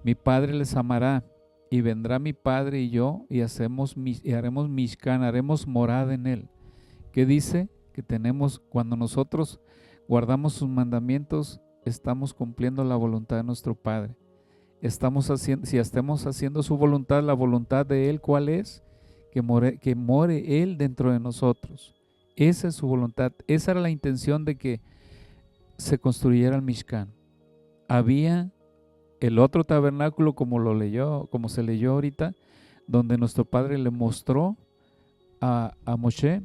mi Padre les amará, y vendrá mi Padre y yo, y haremos Mishkan, haremos morada en él. ¿Qué dice? Que cuando nosotros guardamos sus mandamientos, estamos cumpliendo la voluntad de nuestro Padre. Si estamos haciendo su voluntad, la voluntad de Él, ¿cuál es? Que more Él dentro de nosotros. Esa es su voluntad. Esa era la intención de que se construyera el Mishkan. Había el otro tabernáculo, como se leyó ahorita, donde nuestro Padre le mostró a Moshe,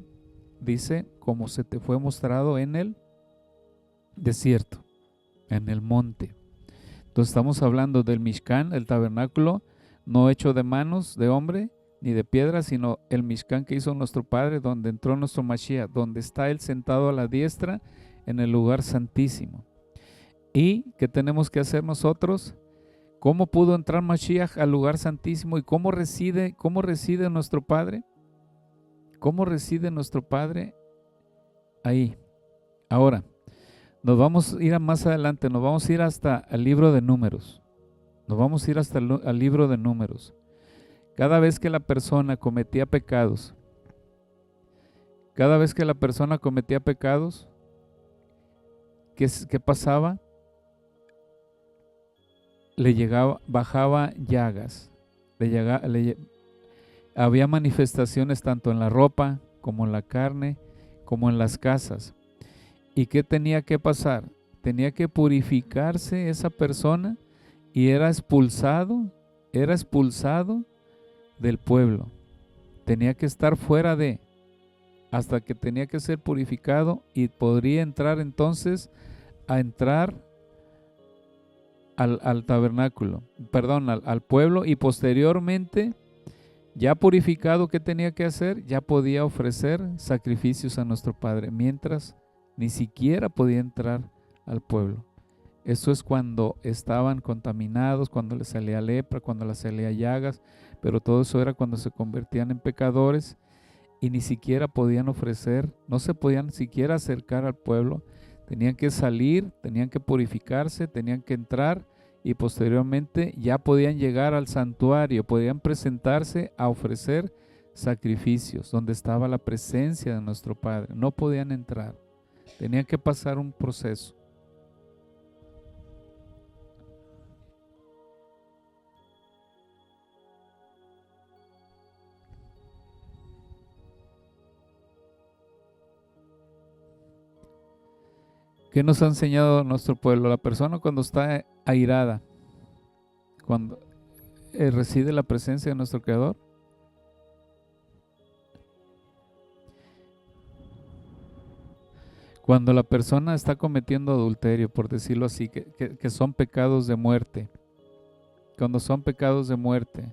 dice, como se te fue mostrado en el desierto, en el monte. Entonces estamos hablando del Mishkan, el tabernáculo, no hecho de manos de hombre ni de piedra, sino el Mishkan que hizo nuestro Padre, donde entró nuestro Mashiach, donde está Él sentado a la diestra en el lugar santísimo. ¿Y qué tenemos que hacer nosotros? ¿Cómo pudo entrar Mashiach al lugar santísimo y cómo reside nuestro Padre? ¿Cómo reside nuestro Padre? Ahí. Ahora, nos vamos a ir más adelante, nos vamos a ir hasta el libro de Números. Nos vamos a ir hasta el libro de Números. Cada vez que la persona cometía pecados, ¿qué pasaba? Bajaba llagas. Había manifestaciones tanto en la ropa, como en la carne, como en las casas. ¿Y qué tenía que pasar? Tenía que purificarse esa persona y era expulsado del pueblo. Tenía que estar fuera hasta que tenía que ser purificado y podría entrar entonces al tabernáculo, perdón, al pueblo, y posteriormente, ya purificado, ¿qué tenía que hacer? Ya podía ofrecer sacrificios a nuestro Padre, mientras ni siquiera podía entrar al pueblo. Eso es cuando estaban contaminados, cuando les salía lepra, cuando les salía llagas, pero todo eso era cuando se convertían en pecadores y ni siquiera podían ofrecer, no se podían siquiera acercar al pueblo. Tenían que salir, tenían que purificarse, tenían que entrar y posteriormente ya podían llegar al santuario, podían presentarse a ofrecer sacrificios donde estaba la presencia de nuestro Padre. No podían entrar, tenían que pasar un proceso. ¿Qué nos ha enseñado nuestro pueblo? La persona cuando está airada, cuando reside la presencia de nuestro Creador, cuando la persona está cometiendo adulterio, por decirlo así, que son pecados de muerte, cuando son pecados de muerte,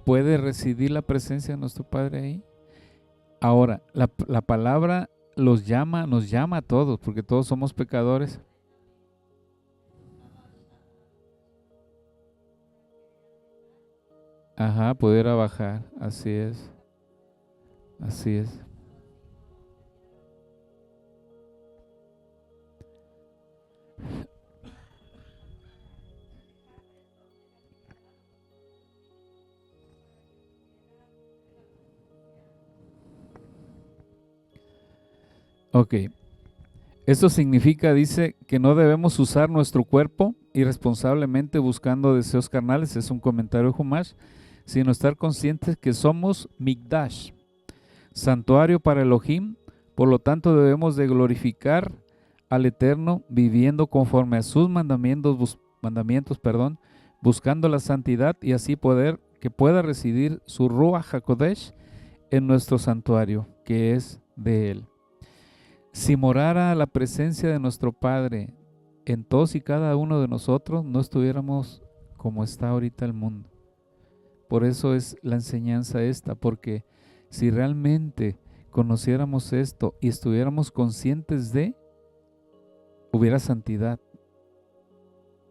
¿puede residir la presencia de nuestro Padre ahí? Ahora, la palabra nos llama a todos, porque todos somos pecadores. Ajá, pudiera bajar, así es, así es. Ok, esto significa, dice, que no debemos usar nuestro cuerpo irresponsablemente buscando deseos carnales, es un comentario de Humash, sino estar conscientes que somos Mikdash, santuario para Elohim. Por lo tanto debemos de glorificar al Eterno viviendo conforme a sus mandamientos, buscando la santidad y así que pueda residir su Ruach HaKodesh en nuestro santuario, que es de Él. Si morara la presencia de nuestro Padre en todos y cada uno de nosotros, no estuviéramos como está ahorita el mundo. Por eso es la enseñanza esta, porque si realmente conociéramos esto y estuviéramos conscientes hubiera santidad,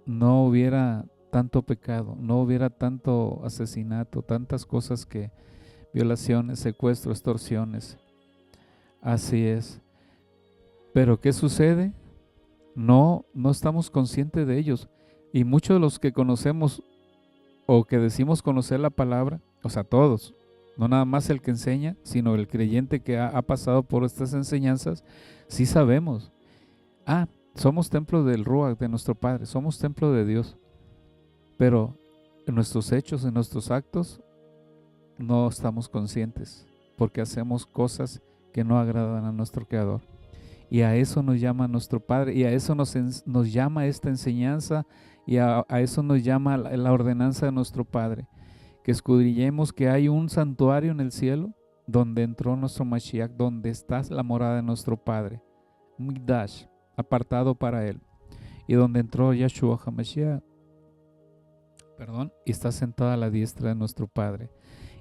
no hubiera tanto pecado, no hubiera tanto asesinato, tantas cosas violaciones, secuestros, extorsiones. Así es. Pero ¿qué sucede? No estamos conscientes de ellos. Y muchos de los que conocemos o que decimos conocer la palabra, o sea, todos, no nada más el que enseña, sino el creyente que ha pasado por estas enseñanzas, sí sabemos. Somos templo del Ruach, de nuestro Padre, somos templo de Dios. Pero en nuestros hechos, en nuestros actos, no estamos conscientes, porque hacemos cosas que no agradan a nuestro Creador. Y a eso nos llama nuestro Padre, y a eso nos llama esta enseñanza, y a eso nos llama la ordenanza de nuestro Padre, que escudriñemos que hay un santuario en el cielo, donde entró nuestro Mashiach, donde está la morada de nuestro Padre, Mikdash, apartado para Él, y donde entró Yahshua HaMashiach, y está sentada a la diestra de nuestro Padre.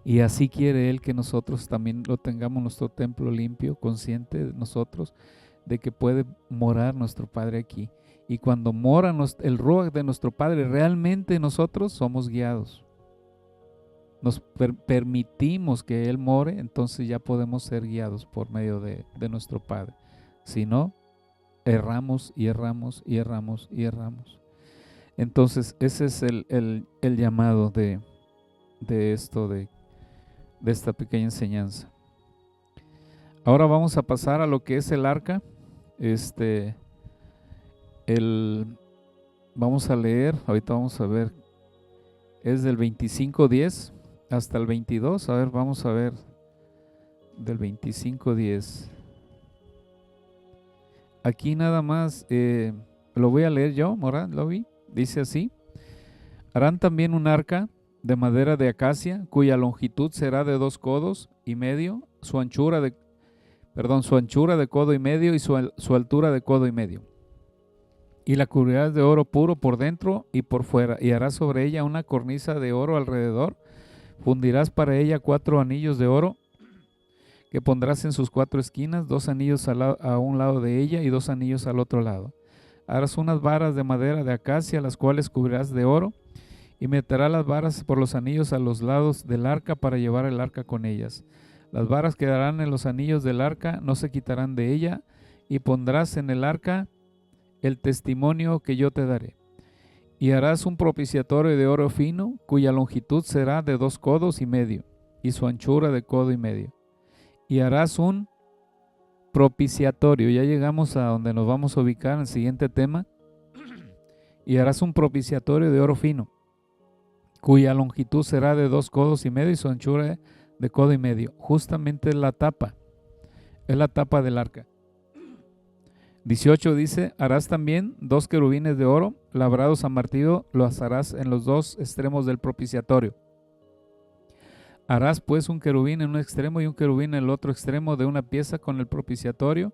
Y así quiere Él que nosotros también lo tengamos, nuestro templo limpio, consciente de nosotros, de que puede morar nuestro Padre aquí. Y cuando mora el Ruach de nuestro Padre, realmente nosotros somos guiados. Nos permitimos que Él more, entonces ya podemos ser guiados por medio de nuestro Padre. Si no, erramos y erramos y erramos y erramos. Entonces ese es el llamado de esta pequeña enseñanza. Ahora vamos a pasar a lo que es el arca. Vamos a leer, ahorita vamos a ver, es del 25:10 hasta el 22. A ver, vamos a ver del 25:10. Aquí nada más, lo voy a leer yo, Morán, lo vi. Dice así: harán también un arca de madera de acacia, cuya longitud será de 2 codos y medio, su anchura de codo y medio y su altura de codo y medio. Y la cubrirás de oro puro por dentro y por fuera, y harás sobre ella una cornisa de oro alrededor. Fundirás para ella 4 anillos de oro que pondrás en sus 4 esquinas, 2 anillos a un lado de ella y 2 anillos al otro lado. Harás unas varas de madera de acacia, las cuales cubrirás de oro, y meterás las varas por los anillos a los lados del arca para llevar el arca con ellas. Las varas quedarán en los anillos del arca, no se quitarán de ella, y pondrás en el arca el testimonio que yo te daré. Y harás un propiciatorio de oro fino, cuya longitud será de 2 codos y medio, y su anchura de codo y medio. Y harás un propiciatorio, ya llegamos a donde nos vamos a ubicar en el siguiente tema. Y harás un propiciatorio de oro fino, cuya longitud será de 2 codos y medio, y su anchura de codo y medio. Justamente es la tapa del arca. 18 dice: harás también 2 querubines de oro labrados a martillo, los harás en los 2 extremos del propiciatorio. Harás pues un querubín en un extremo y un querubín en el otro extremo de una pieza con el propiciatorio.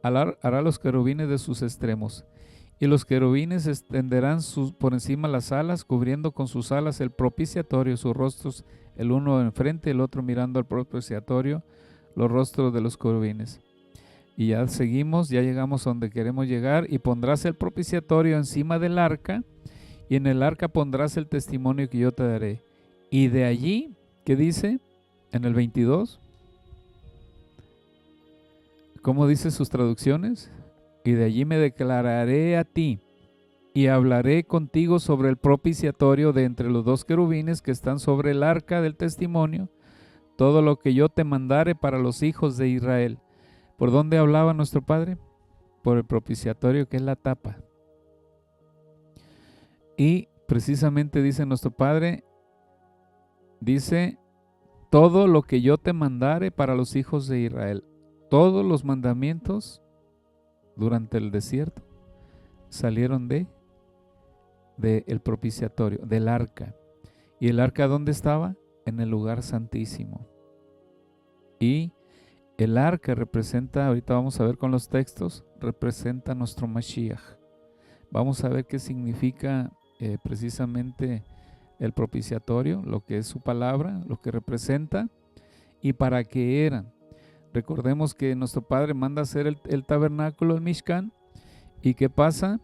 Hará los querubines de sus extremos. Y los querubines extenderán por encima las alas, cubriendo con sus alas el propiciatorio, sus rostros, el uno enfrente, el otro mirando al propiciatorio, los rostros de los querubines. Y ya seguimos, ya llegamos a donde queremos llegar. Y pondrás el propiciatorio encima del arca, y en el arca pondrás el testimonio que yo te daré. Y de allí, ¿qué dice en el 22? ¿Cómo dice sus traducciones? Y de allí me declararé a ti, y hablaré contigo sobre el propiciatorio de entre los 2 querubines que están sobre el arca del testimonio, todo lo que yo te mandare para los hijos de Israel. ¿Por dónde hablaba nuestro Padre? Por el propiciatorio, que es la tapa. Y precisamente dice nuestro Padre, dice, todo lo que yo te mandare para los hijos de Israel. Todos los mandamientos durante el desierto salieron del propiciatorio, del arca. ¿Y el arca dónde estaba? En el lugar santísimo. Y el arca representa, ahorita vamos a ver con los textos, representa a nuestro Mashiach. Vamos a ver qué significa precisamente el propiciatorio, lo que es su palabra, lo que representa y para qué eran. Recordemos que nuestro Padre manda hacer el tabernáculo, el Mishkan, y ¿qué pasa?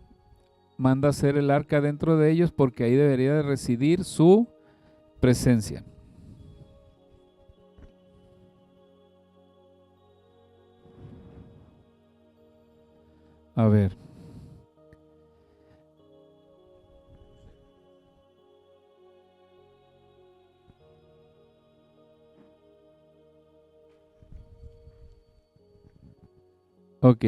Manda hacer el arca dentro de ellos porque ahí debería de residir su presencia. A ver. Ok.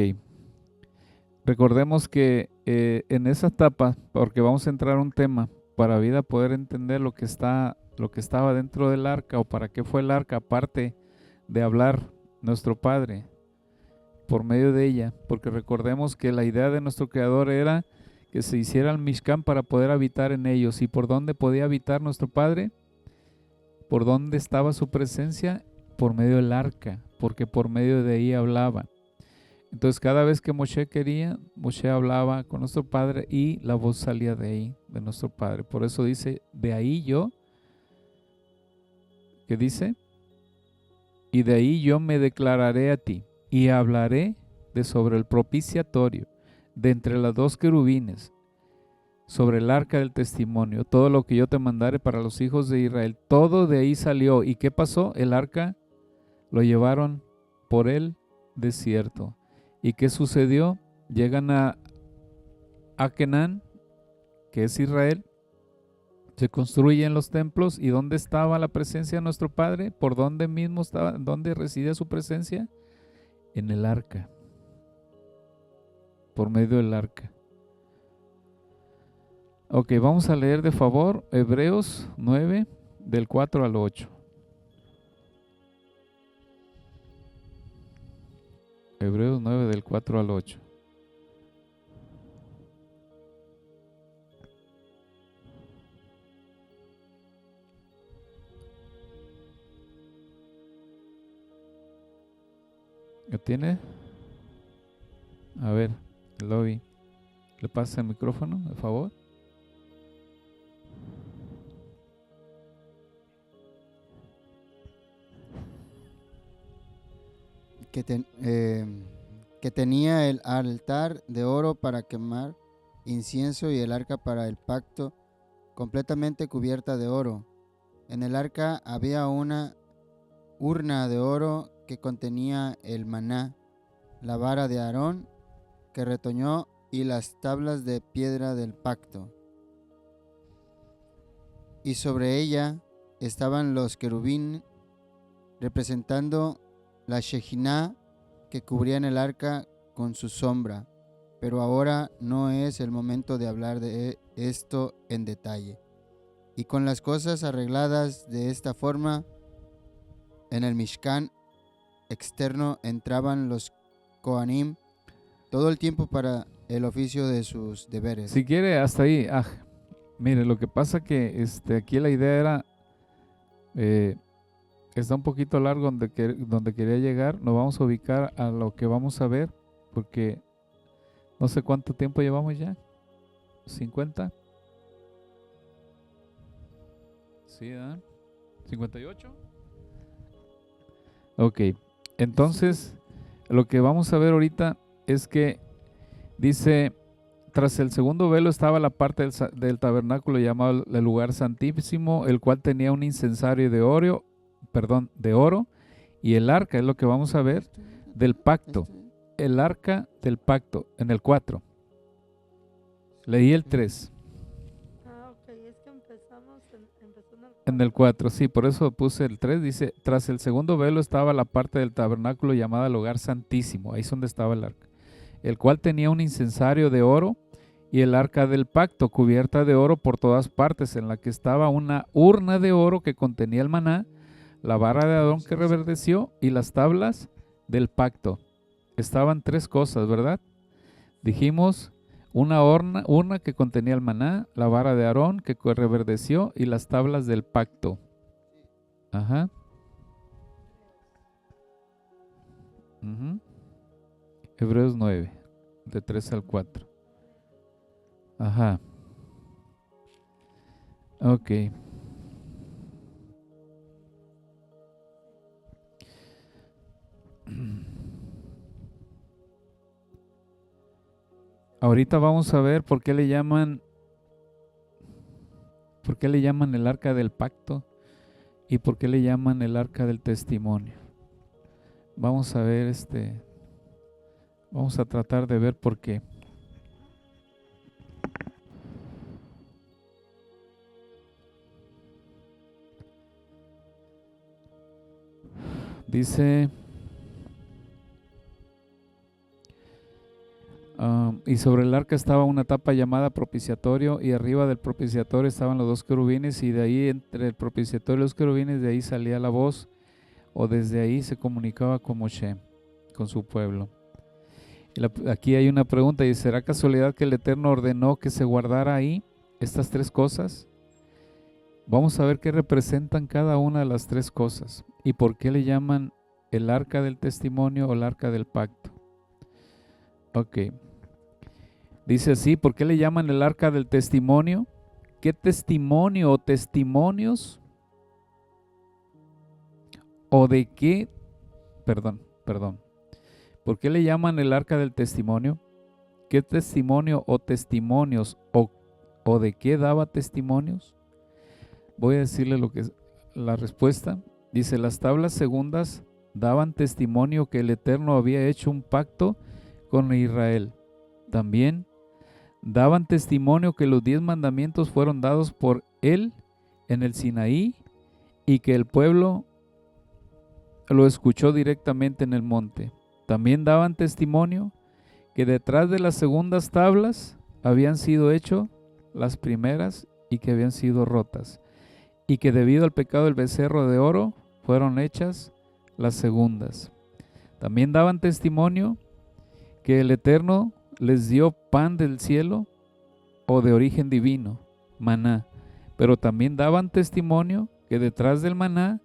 Recordemos que en esa etapa, porque vamos a entrar a un tema para vida poder entender lo que estaba dentro del arca o para qué fue el arca, aparte de hablar nuestro Padre por medio de ella, porque recordemos que la idea de nuestro Creador era que se hiciera el Mishkan para poder habitar en ellos. ¿Y por dónde podía habitar nuestro Padre? ¿Por dónde estaba su presencia? Por medio del arca, porque por medio de ahí hablaba. Entonces cada vez que Moshe quería, Moshe hablaba con nuestro Padre y la voz salía de ahí, de nuestro Padre. Por eso dice, de ahí yo, ¿qué dice? Y de ahí yo me declararé a ti y hablaré sobre el propiciatorio, de entre las 2 querubines, sobre el arca del testimonio, todo lo que yo te mandare para los hijos de Israel. Todo de ahí salió. ¿Y qué pasó? El arca lo llevaron por el desierto. ¿Y qué sucedió? Llegan a Canaán, que es Israel, se construyen los templos. ¿Y dónde estaba la presencia de nuestro Padre? ¿Por dónde mismo estaba? ¿Dónde residía su presencia? En el arca, por medio del arca. Ok, vamos a leer de favor Hebreos 9, del 4 al 8. Hebreos 9, del 4 al 8. ¿Lo tiene? A ver, Lobby, ¿le pasa el micrófono, por favor? Que tenía el altar de oro para quemar incienso y el arca para el pacto completamente cubierta de oro. En el arca había una urna de oro que contenía el maná, la vara de Aarón que retoñó y las tablas de piedra del pacto. Y sobre ella estaban los querubín representando la Shejiná que cubrían el arca con su sombra. Pero ahora no es el momento de hablar de esto en detalle. Y con las cosas arregladas de esta forma, en el Mishkan externo entraban los Kohanim todo el tiempo para el oficio de sus deberes. Si quiere, hasta ahí. Mire, lo que pasa que aquí la idea era, está un poquito largo donde quería llegar. Nos vamos a ubicar a lo que vamos a ver, porque no sé cuánto tiempo llevamos ya. ¿50? Sí, ¿eh? ¿58? Ok, entonces lo que vamos a ver ahorita es que dice, tras el segundo velo estaba la parte del tabernáculo llamado el lugar santísimo, el cual tenía un incensario de oro, y el arca, es lo que vamos a ver, del pacto. El arca del pacto, en el 4. Leí el 3. Ok, es que empezó En el 4, sí, por eso puse el 3. Dice, tras el segundo velo estaba la parte del tabernáculo llamada el lugar santísimo, ahí es donde estaba el arca, el cual tenía un incensario de oro y el arca del pacto cubierta de oro por todas partes, en la que estaba una urna de oro que contenía el maná, la vara de Aarón que reverdeció y las tablas del pacto. Estaban 3 cosas, ¿verdad? Dijimos una urna que contenía el maná, la vara de Aarón que reverdeció y las tablas del pacto. Ajá. Hebreos 9, de 3 al 4. Ajá. Ok. Ahorita vamos a ver por qué le llaman el arca del pacto y por qué le llaman el arca del testimonio. Vamos a ver vamos a tratar de ver por qué. Dice, y sobre el arca estaba una tapa llamada propiciatorio, y arriba del propiciatorio estaban los 2 querubines, y de ahí, entre el propiciatorio y los querubines, de ahí salía la voz, o desde ahí se comunicaba con Moshe, con su pueblo. Y aquí hay una pregunta, y ¿será casualidad que el Eterno ordenó que se guardara ahí estas 3 cosas? Vamos a ver qué representan cada una de las 3 cosas y por qué le llaman el arca del testimonio o el arca del pacto. Ok. Dice así, ¿por qué le llaman el arca del testimonio? ¿Qué testimonio o testimonios? ¿O de qué? Perdón. ¿Por qué le llaman el arca del testimonio? ¿Qué testimonio o testimonios o de qué daba testimonios? Voy a decirle lo que es la respuesta. Dice, las tablas segundas daban testimonio que el Eterno había hecho un pacto con Israel. También daban testimonio que los 10 mandamientos fueron dados por él en el Sinaí y que el pueblo lo escuchó directamente en el monte. También daban testimonio que detrás de las segundas tablas habían sido hechos las primeras y que habían sido rotas, y que debido al pecado del becerro de oro fueron hechas las segundas. También daban testimonio que el Eterno les dio pan del cielo o de origen divino, maná, pero también daban testimonio que detrás del maná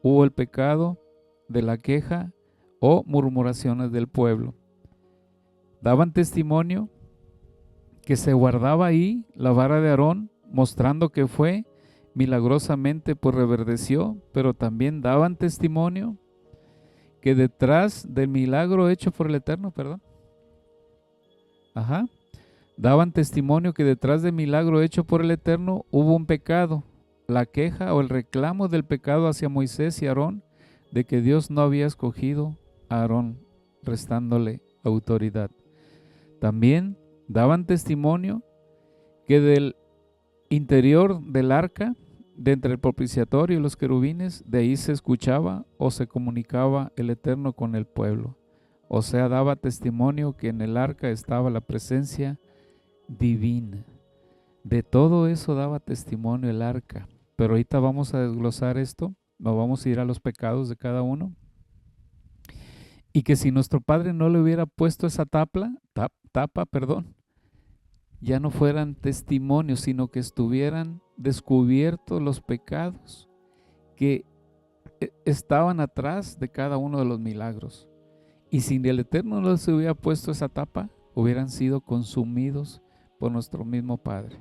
hubo el pecado de la queja o murmuraciones del pueblo. Daban testimonio que se guardaba ahí la vara de Aarón, mostrando que fue milagrosamente pues reverdeció, pero también daban testimonio que detrás del milagro hecho por el Eterno, daban testimonio que detrás del milagro hecho por el Eterno hubo un pecado, la queja o el reclamo del pecado hacia Moisés y Aarón, de que Dios no había escogido a Aarón, restándole autoridad. También daban testimonio que del interior del arca, de entre el propiciatorio y los querubines, de ahí se escuchaba o se comunicaba el Eterno con el pueblo. O sea, daba testimonio que en el arca estaba la presencia divina. De todo eso daba testimonio el arca. Pero ahorita vamos a desglosar esto, nos vamos a ir a los pecados de cada uno. Y que si nuestro Padre no le hubiera puesto esa tapa, ya no fueran testimonios, sino que estuvieran descubiertos los pecados que estaban atrás de cada uno de los milagros. Y si el Eterno no les hubiera puesto esa tapa, hubieran sido consumidos por nuestro mismo Padre.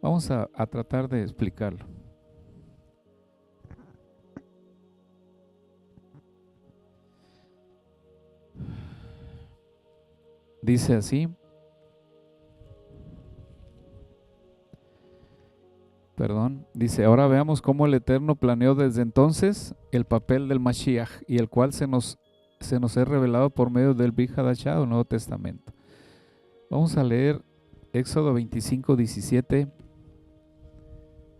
Vamos a tratar de explicarlo. Dice así. Dice, ahora veamos cómo el Eterno planeó desde entonces el papel del Mashiach, y el cual se nos es revelado por medio del Brit Hadashah, o Nuevo Testamento. Vamos a leer Éxodo 25, 17.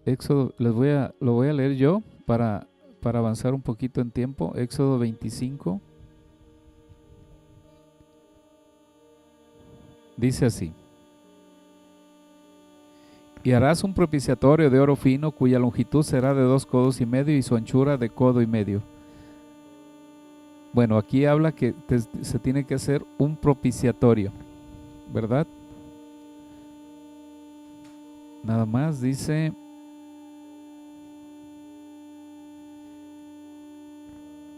Éxodo, lo voy a leer yo para avanzar un poquito en tiempo. Éxodo 25. Dice así. Y harás un propiciatorio de oro fino, cuya longitud será de 2 codos y medio y su anchura de codo y medio. Bueno, aquí habla que se tiene que hacer un propiciatorio, ¿verdad? Nada más dice,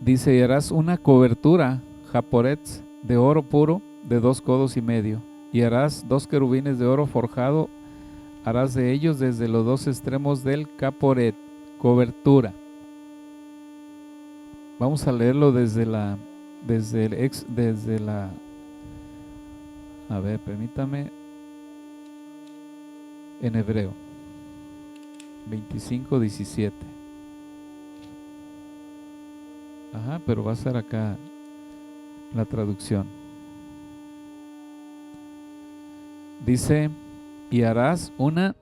y harás una cobertura, japoretz, de oro puro, de 2 codos y medio, y harás 2 querubines de oro forjado. Harás de ellos desde los 2 extremos del caporet, cobertura. Vamos a leerlo a ver, permítame, en hebreo, 25, 17. Pero va a ser acá la traducción. Dice, y harás una...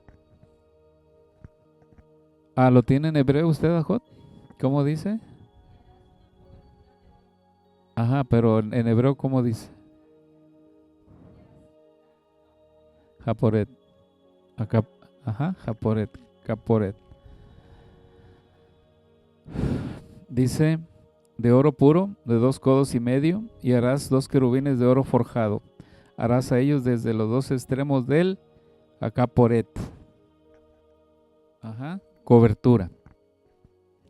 ¿lo tiene en hebreo usted, Ajot? ¿Cómo dice? Pero en hebreo, ¿cómo dice? Japoret. Acá, Japoret, caporet. Dice, de oro puro, de 2 codos y medio, y harás 2 querubines de oro forjado. Harás a ellos desde los 2 extremos del caporet. Cobertura.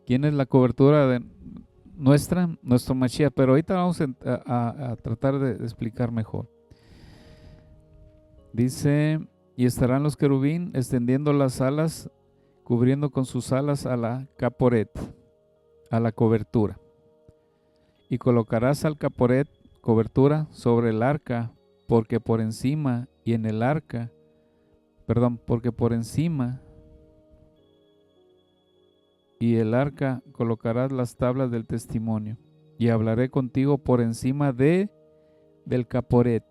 ¿Quién es la cobertura de nuestro Mashiach? Pero ahorita vamos a tratar de explicar mejor. Dice, y estarán los querubín extendiendo las alas, cubriendo con sus alas a la caporet, a la cobertura. Y colocarás al caporet, cobertura, sobre el arca, porque por encima y el arca colocarás las tablas del testimonio, y hablaré contigo por encima del caporet.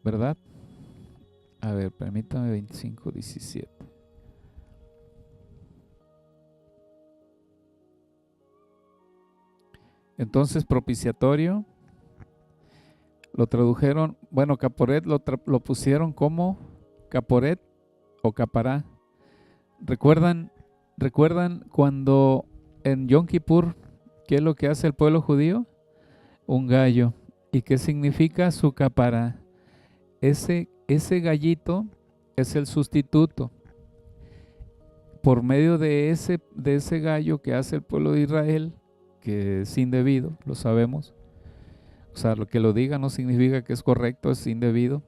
¿Verdad? A ver, permítame, 25, 17. Entonces, propiciatorio, Lo tradujeron, bueno, caporet lo pusieron como caporet o capará. ¿Recuerdan cuando en Yom Kippur, qué es lo que hace el pueblo judío? Un gallo. ¿Y qué significa su capará? Ese gallito es el sustituto. Por medio de ese gallo que hace el pueblo de Israel, que es indebido, lo sabemos. O sea, lo que lo diga no significa que es correcto, es indebido.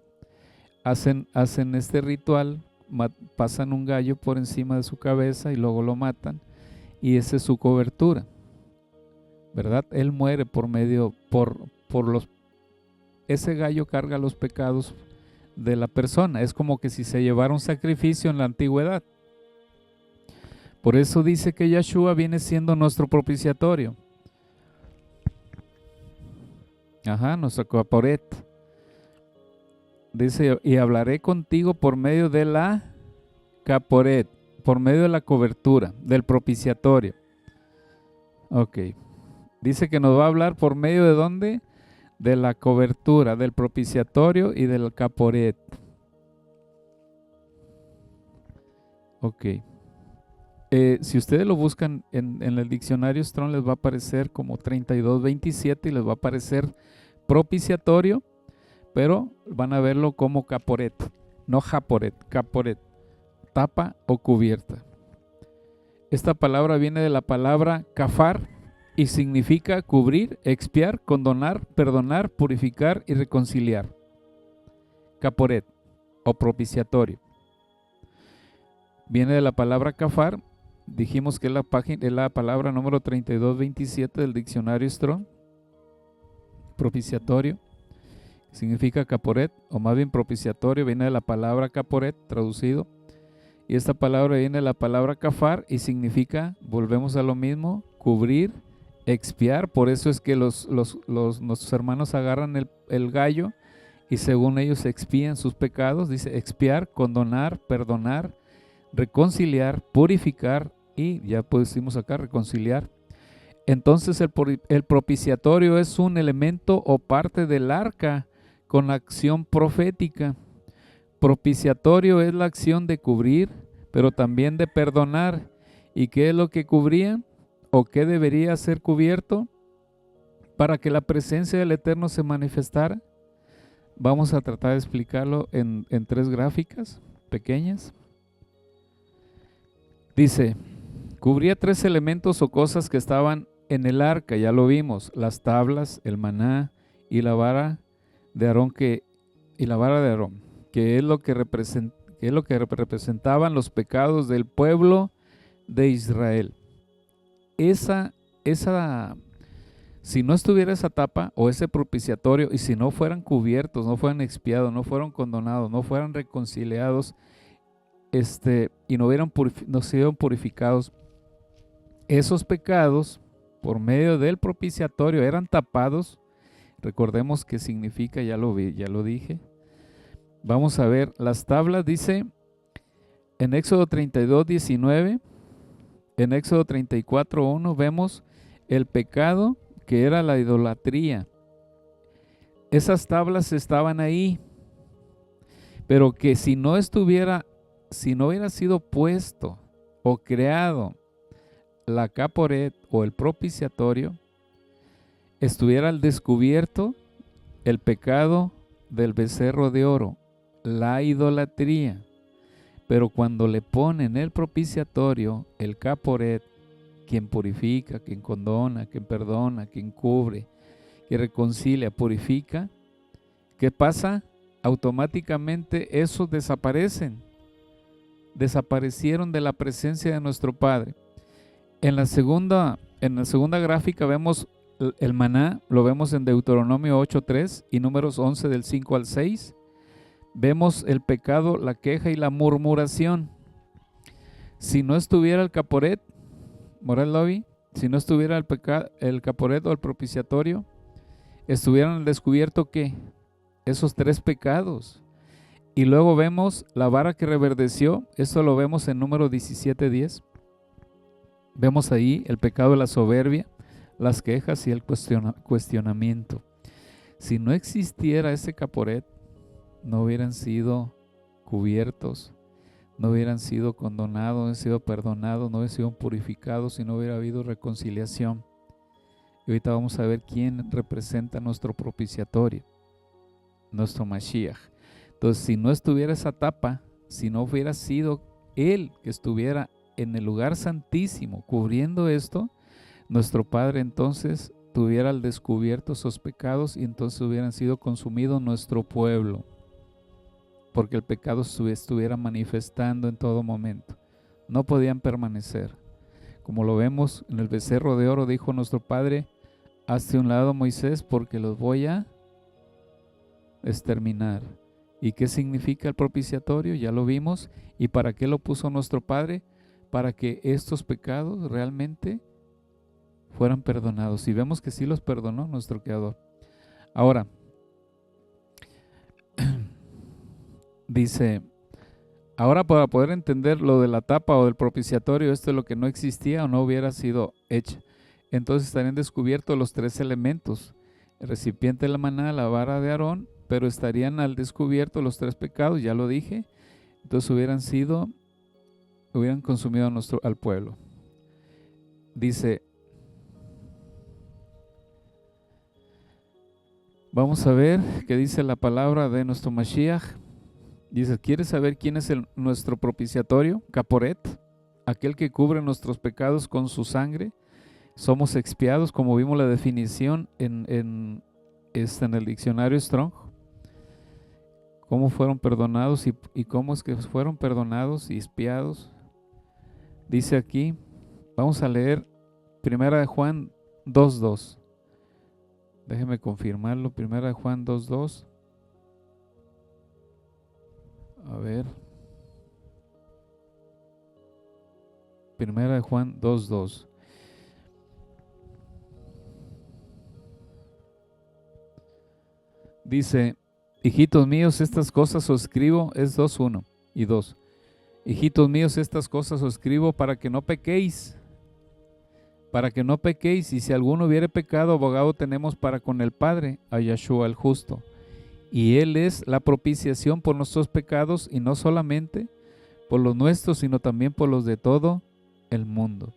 Hacen este ritual, pasan un gallo por encima de su cabeza y luego lo matan. Y esa es su cobertura, ¿verdad? Él muere ese gallo carga los pecados de la persona. Es como que si se llevara un sacrificio en la antigüedad. Por eso dice que Yahshua viene siendo nuestro propiciatorio. Nuestro caporet. Dice, y hablaré contigo por medio de la caporet, por medio de la cobertura, del propiciatorio. Ok. Dice que nos va a hablar por medio de ¿dónde? De la cobertura, del propiciatorio y del caporet. Ok. Si ustedes lo buscan en el diccionario Strong, les va a aparecer como 3227 y les va a aparecer propiciatorio, pero van a verlo como caporet, no japoret, caporet, tapa o cubierta. Esta palabra viene de la palabra kafar y significa cubrir, expiar, condonar, perdonar, purificar y reconciliar. Caporet o propiciatorio. Viene de la palabra kafar. Dijimos que es la palabra número 3227 del diccionario Strong. Propiciatorio significa caporet, o más bien propiciatorio, viene de la palabra caporet, traducido. Y esta palabra viene de la palabra kafar y significa, volvemos a lo mismo, cubrir, expiar. Por eso es que nuestros hermanos agarran el gallo y según ellos expían sus pecados. Dice expiar, condonar, perdonar, reconciliar, purificar y ya pusimos acá reconciliar. Entonces el propiciatorio es un elemento o parte del arca con la acción profética. Propiciatorio es la acción de cubrir, pero también de perdonar. ¿Y qué es lo que cubrían? ¿O qué debería ser cubierto para que la presencia del Eterno se manifestara? Vamos a tratar de explicarlo en 3 gráficas pequeñas. Dice, cubría 3 elementos o cosas que estaban en el arca, ya lo vimos, las tablas, el maná y la vara de Aarón, que es lo que representaban los pecados del pueblo de Israel. Si no estuviera esa tapa o ese propiciatorio, y si no fueran cubiertos, no fueran expiados, no fueran condonados, no fueran reconciliados, y no se hubieran purificados, esos pecados por medio del propiciatorio eran tapados. Recordemos qué significa, ya lo dije. Vamos a ver las tablas. Dice en Éxodo 32:19, en Éxodo 34:1 vemos el pecado que era la idolatría. Esas tablas estaban ahí, pero que si no hubiera sido puesto o creado la caporet o el propiciatorio, estuviera al descubierto el pecado del becerro de oro, la idolatría. Pero cuando le ponen el propiciatorio, el caporet, quien purifica, quien condona, quien perdona, quien cubre, que reconcilia, purifica, ¿qué pasa? Automáticamente esos desaparecieron de la presencia de nuestro Padre. En la segunda gráfica vemos el maná, lo vemos en Deuteronomio 8:3 y Números 11 del 5 al 6. Vemos el pecado, la queja y la murmuración. Si no estuviera el caporet, Moral Lobby, si no estuviera el caporet o el propiciatorio, estuvieran al descubierto ¿qué? Esos 3 pecados. Y luego vemos la vara que reverdeció, esto lo vemos en Número 17:10. Vemos ahí el pecado de la soberbia, las quejas y el cuestionamiento. Si no existiera ese caporet, no hubieran sido cubiertos, no hubieran sido condonados, no hubieran sido perdonados, no hubieran sido purificados, y no hubiera habido reconciliación. Y ahorita vamos a ver quién representa nuestro propiciatorio, nuestro Mashiach. Entonces, si no estuviera esa tapa, si no hubiera sido Él que estuviera en el lugar santísimo cubriendo esto, nuestro Padre entonces tuviera al descubierto sus pecados, y entonces hubieran sido consumido nuestro pueblo, porque el pecado se estuviera manifestando en todo momento. No podían permanecer. Como lo vemos en el becerro de oro, dijo nuestro Padre: hazte un lado, Moisés, porque los voy a exterminar. ¿Y qué significa el propiciatorio? Ya lo vimos. ¿Y para qué lo puso nuestro Padre? Para que estos pecados realmente fueran perdonados. Y vemos que sí los perdonó nuestro Creador. Ahora, dice, ahora para poder entender lo de la tapa o del propiciatorio, esto es lo que no existía o no hubiera sido hecho. Entonces estarían descubiertos los tres elementos: el recipiente de la maná, la vara de Aarón, pero estarían al descubierto los tres pecados, ya lo dije. Entonces hubieran consumido al pueblo. Dice, vamos a ver qué dice la palabra de nuestro Mashiach. Dice, ¿quieres saber quién es nuestro propiciatorio? Caporet, aquel que cubre nuestros pecados con su sangre. Somos expiados, como vimos la definición en el diccionario Strong. Cómo fueron perdonados y cómo es que fueron perdonados y expiados. Dice aquí, vamos a leer 1 Juan 2:2. Déjeme confirmarlo. 1 Juan 2:2. A ver. 1 Juan 2:2. Dice, hijitos míos, estas cosas os escribo, es 2:1 y 2. Hijitos míos, estas cosas os escribo para que no pequéis. Para que no pequéis, y si alguno hubiere pecado, abogado tenemos para con el Padre, a Yeshua el justo. Y Él es la propiciación por nuestros pecados, y no solamente por los nuestros, sino también por los de todo el mundo.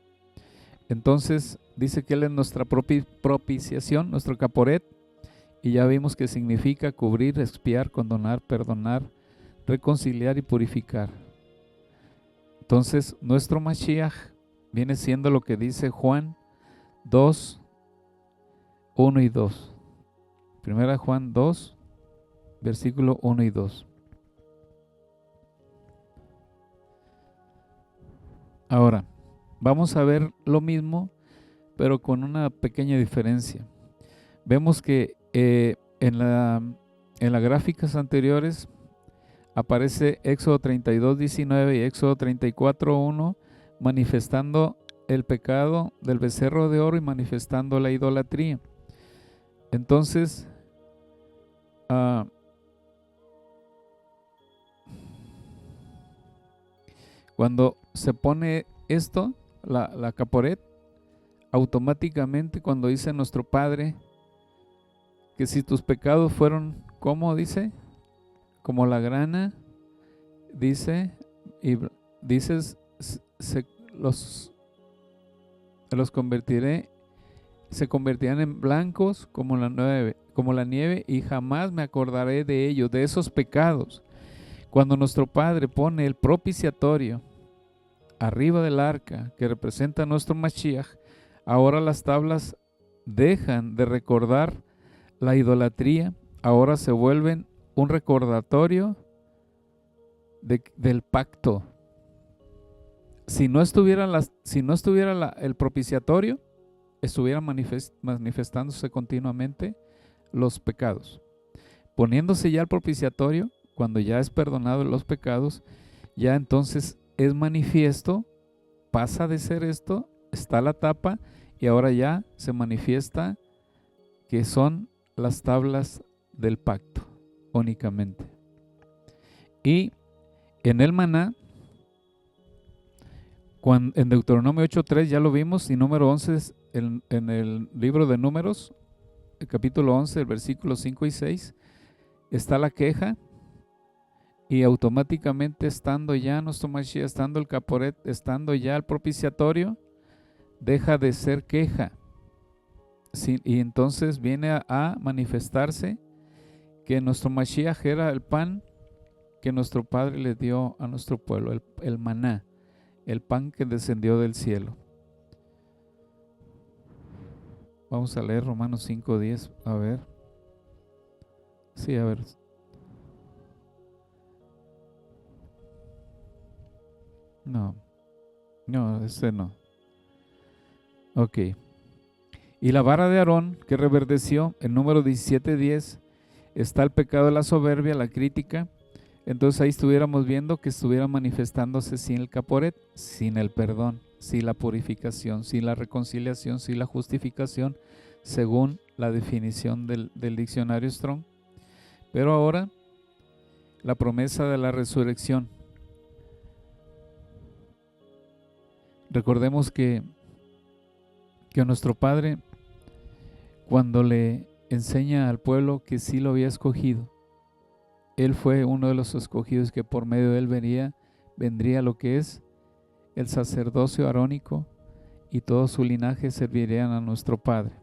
Entonces, dice que Él es nuestra propiciación, nuestro caporet, y ya vimos que significa cubrir, expiar, condonar, perdonar, reconciliar y purificar. Entonces, nuestro Mashiach viene siendo lo que dice Juan 2:1 y 2. 1 Juan 2, versículo 1 y 2. Ahora, vamos a ver lo mismo, pero con una pequeña diferencia. Vemos que en las gráficas anteriores aparece Éxodo 32:19 y Éxodo 34:1 manifestando el pecado del becerro de oro y manifestando la idolatría. Entonces, cuando se pone esto, la caporet, automáticamente cuando dice nuestro Padre que si tus pecados fueron, ¿cómo dice? Como la grana, dice, y dices, los convertiré, se convertirán en blancos como la nieve, y jamás me acordaré de ellos, de esos pecados. Cuando nuestro Padre pone el propiciatorio arriba del arca que representa a nuestro Mashiach, ahora las tablas dejan de recordar la idolatría, ahora se vuelven un recordatorio del pacto. Si no estuviera el propiciatorio, estuvieran manifestándose continuamente los pecados. Poniéndose ya el propiciatorio, cuando ya es perdonado los pecados, ya entonces es manifiesto, pasa de ser esto, está la tapa, y ahora ya se manifiesta que son las tablas del pacto únicamente. Y en el maná, en Deuteronomio 8:3 ya lo vimos, y número 11 en el libro de Números, capítulo 11, el versículo 5 y 6, está la queja, y automáticamente estando ya nuestro Mashiach, estando el Caporet, estando ya el propiciatorio, deja de ser queja. Sí, y entonces viene a manifestarse que nuestro Mashiach era el pan que nuestro Padre le dio a nuestro pueblo, el maná, el pan que descendió del cielo. Vamos a leer Romanos 5:10, a ver. Sí, a ver. No, ese no. Ok. Y la vara de Aarón que reverdeció, el número 17:10, está el pecado de la soberbia, la crítica. Entonces ahí estuviéramos viendo que estuviera manifestándose sin el caporet, sin el perdón, sin la purificación, sin la reconciliación, sin la justificación, según la definición del diccionario Strong. Pero ahora, la promesa de la resurrección. Recordemos que nuestro Padre, cuando le enseña al pueblo que sí lo había escogido, Él fue uno de los escogidos, que por medio de Él vendría lo que es el sacerdocio arónico, y todo su linaje servirían a nuestro Padre.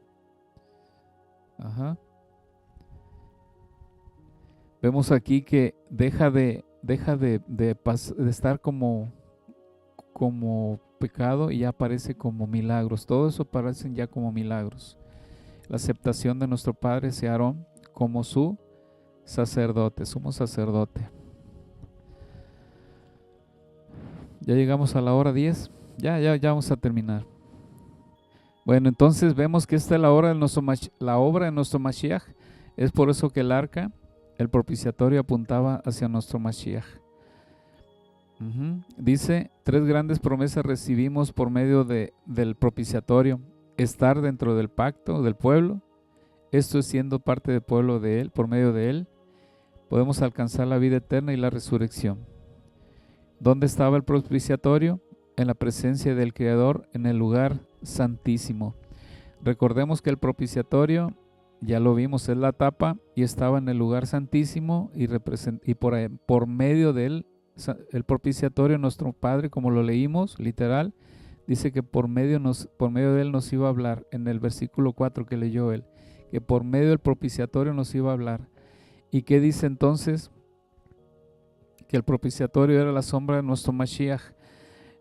Vemos aquí que deja de estar como pecado y ya aparece como milagros. Todo eso aparecen ya como milagros. La aceptación de nuestro Padre, ese Aarón, como su sacerdote, sumo sacerdote. Ya llegamos a la hora 10. Ya vamos a terminar. Bueno, entonces vemos que esta es la obra de nuestro Mashiach. Es por eso que el arca, el propiciatorio, apuntaba hacia nuestro Mashiach. Dice, 3 grandes promesas recibimos por medio del propiciatorio: estar dentro del pacto del pueblo, esto es siendo parte del pueblo de Él. Por medio de Él podemos alcanzar la vida eterna y la resurrección. ¿Dónde estaba el propiciatorio? En la presencia del Creador, en el lugar santísimo. Recordemos que el propiciatorio, ya lo vimos, es la tapa, y estaba en el lugar santísimo, y por medio de él, el propiciatorio, nuestro Padre, como lo leímos, literal, dice que por medio de él nos iba a hablar, en el versículo 4 que leyó él, que por medio del propiciatorio nos iba a hablar. ¿Y qué dice entonces? Que el propiciatorio era la sombra de nuestro Mashiach.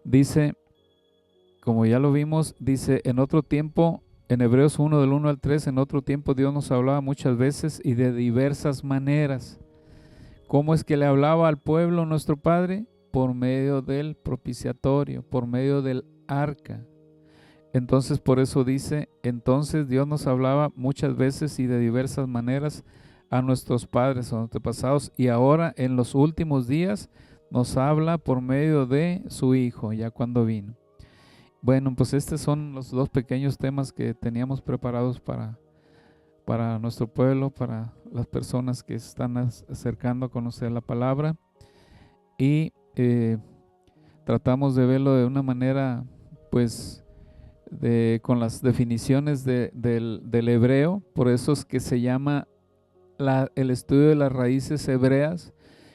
Dice, como ya lo vimos, dice en otro tiempo, en Hebreos 1 del 1 al 3, en otro tiempo Dios nos hablaba muchas veces y de diversas maneras. ¿Cómo es que le hablaba al pueblo nuestro Padre? Por medio del propiciatorio, por medio del arca. Entonces por eso dice, entonces Dios nos hablaba muchas veces y de diversas maneras a nuestros padres, a nuestros antepasados, y ahora en los últimos días nos habla por medio de su Hijo, ya cuando vino. Bueno, pues estos son los 2 pequeños temas que teníamos preparados para nuestro pueblo, para las personas que se están acercando a conocer la palabra, y tratamos de verlo de una manera, pues, con las definiciones del hebreo. Por eso es que se llama el estudio de las raíces hebreas.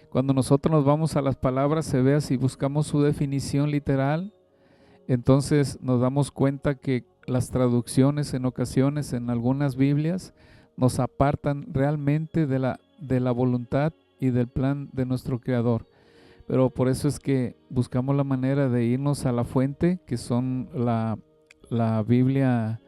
Cuando nosotros nos vamos a las palabras hebreas y buscamos su definición literal, entonces nos damos cuenta que las traducciones en ocasiones en algunas Biblias nos apartan realmente de la voluntad y del plan de nuestro Creador. Pero por eso es que buscamos la manera de irnos a la fuente, que son la Biblia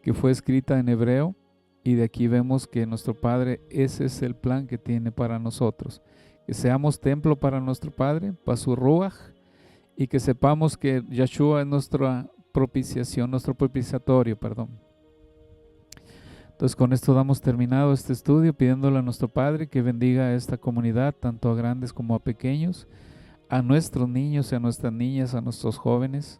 que fue escrita en hebreo, y de aquí vemos que nuestro Padre, ese es el plan que tiene para nosotros, que seamos templo para nuestro Padre, para su Ruach, y que sepamos que Yeshua es nuestra propiciación, nuestro propiciatorio, perdón. Entonces con esto damos terminado este estudio, pidiéndole a nuestro Padre que bendiga a esta comunidad, tanto a grandes como a pequeños, a nuestros niños y a nuestras niñas, a nuestros jóvenes,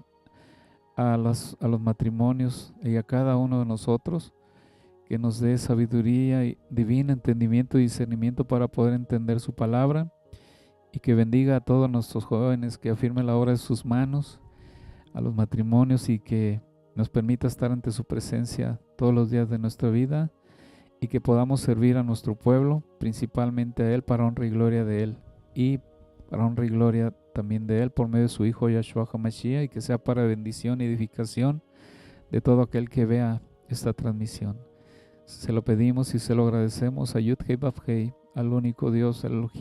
a los matrimonios y a cada uno de nosotros, que nos dé sabiduría y divino entendimiento y discernimiento para poder entender su palabra, y que bendiga a todos nuestros jóvenes, que afirme la obra de sus manos, a los matrimonios, y que nos permita estar ante su presencia todos los días de nuestra vida, y que podamos servir a nuestro pueblo, principalmente a Él, para honra y gloria de Él, y para honra y gloria también de Él por medio de su Hijo Yahshua HaMashiach, y que sea para bendición y edificación de todo aquel que vea esta transmisión. Se lo pedimos y se lo agradecemos a Yud Hei Vav Hei, al único Dios, el Elohim,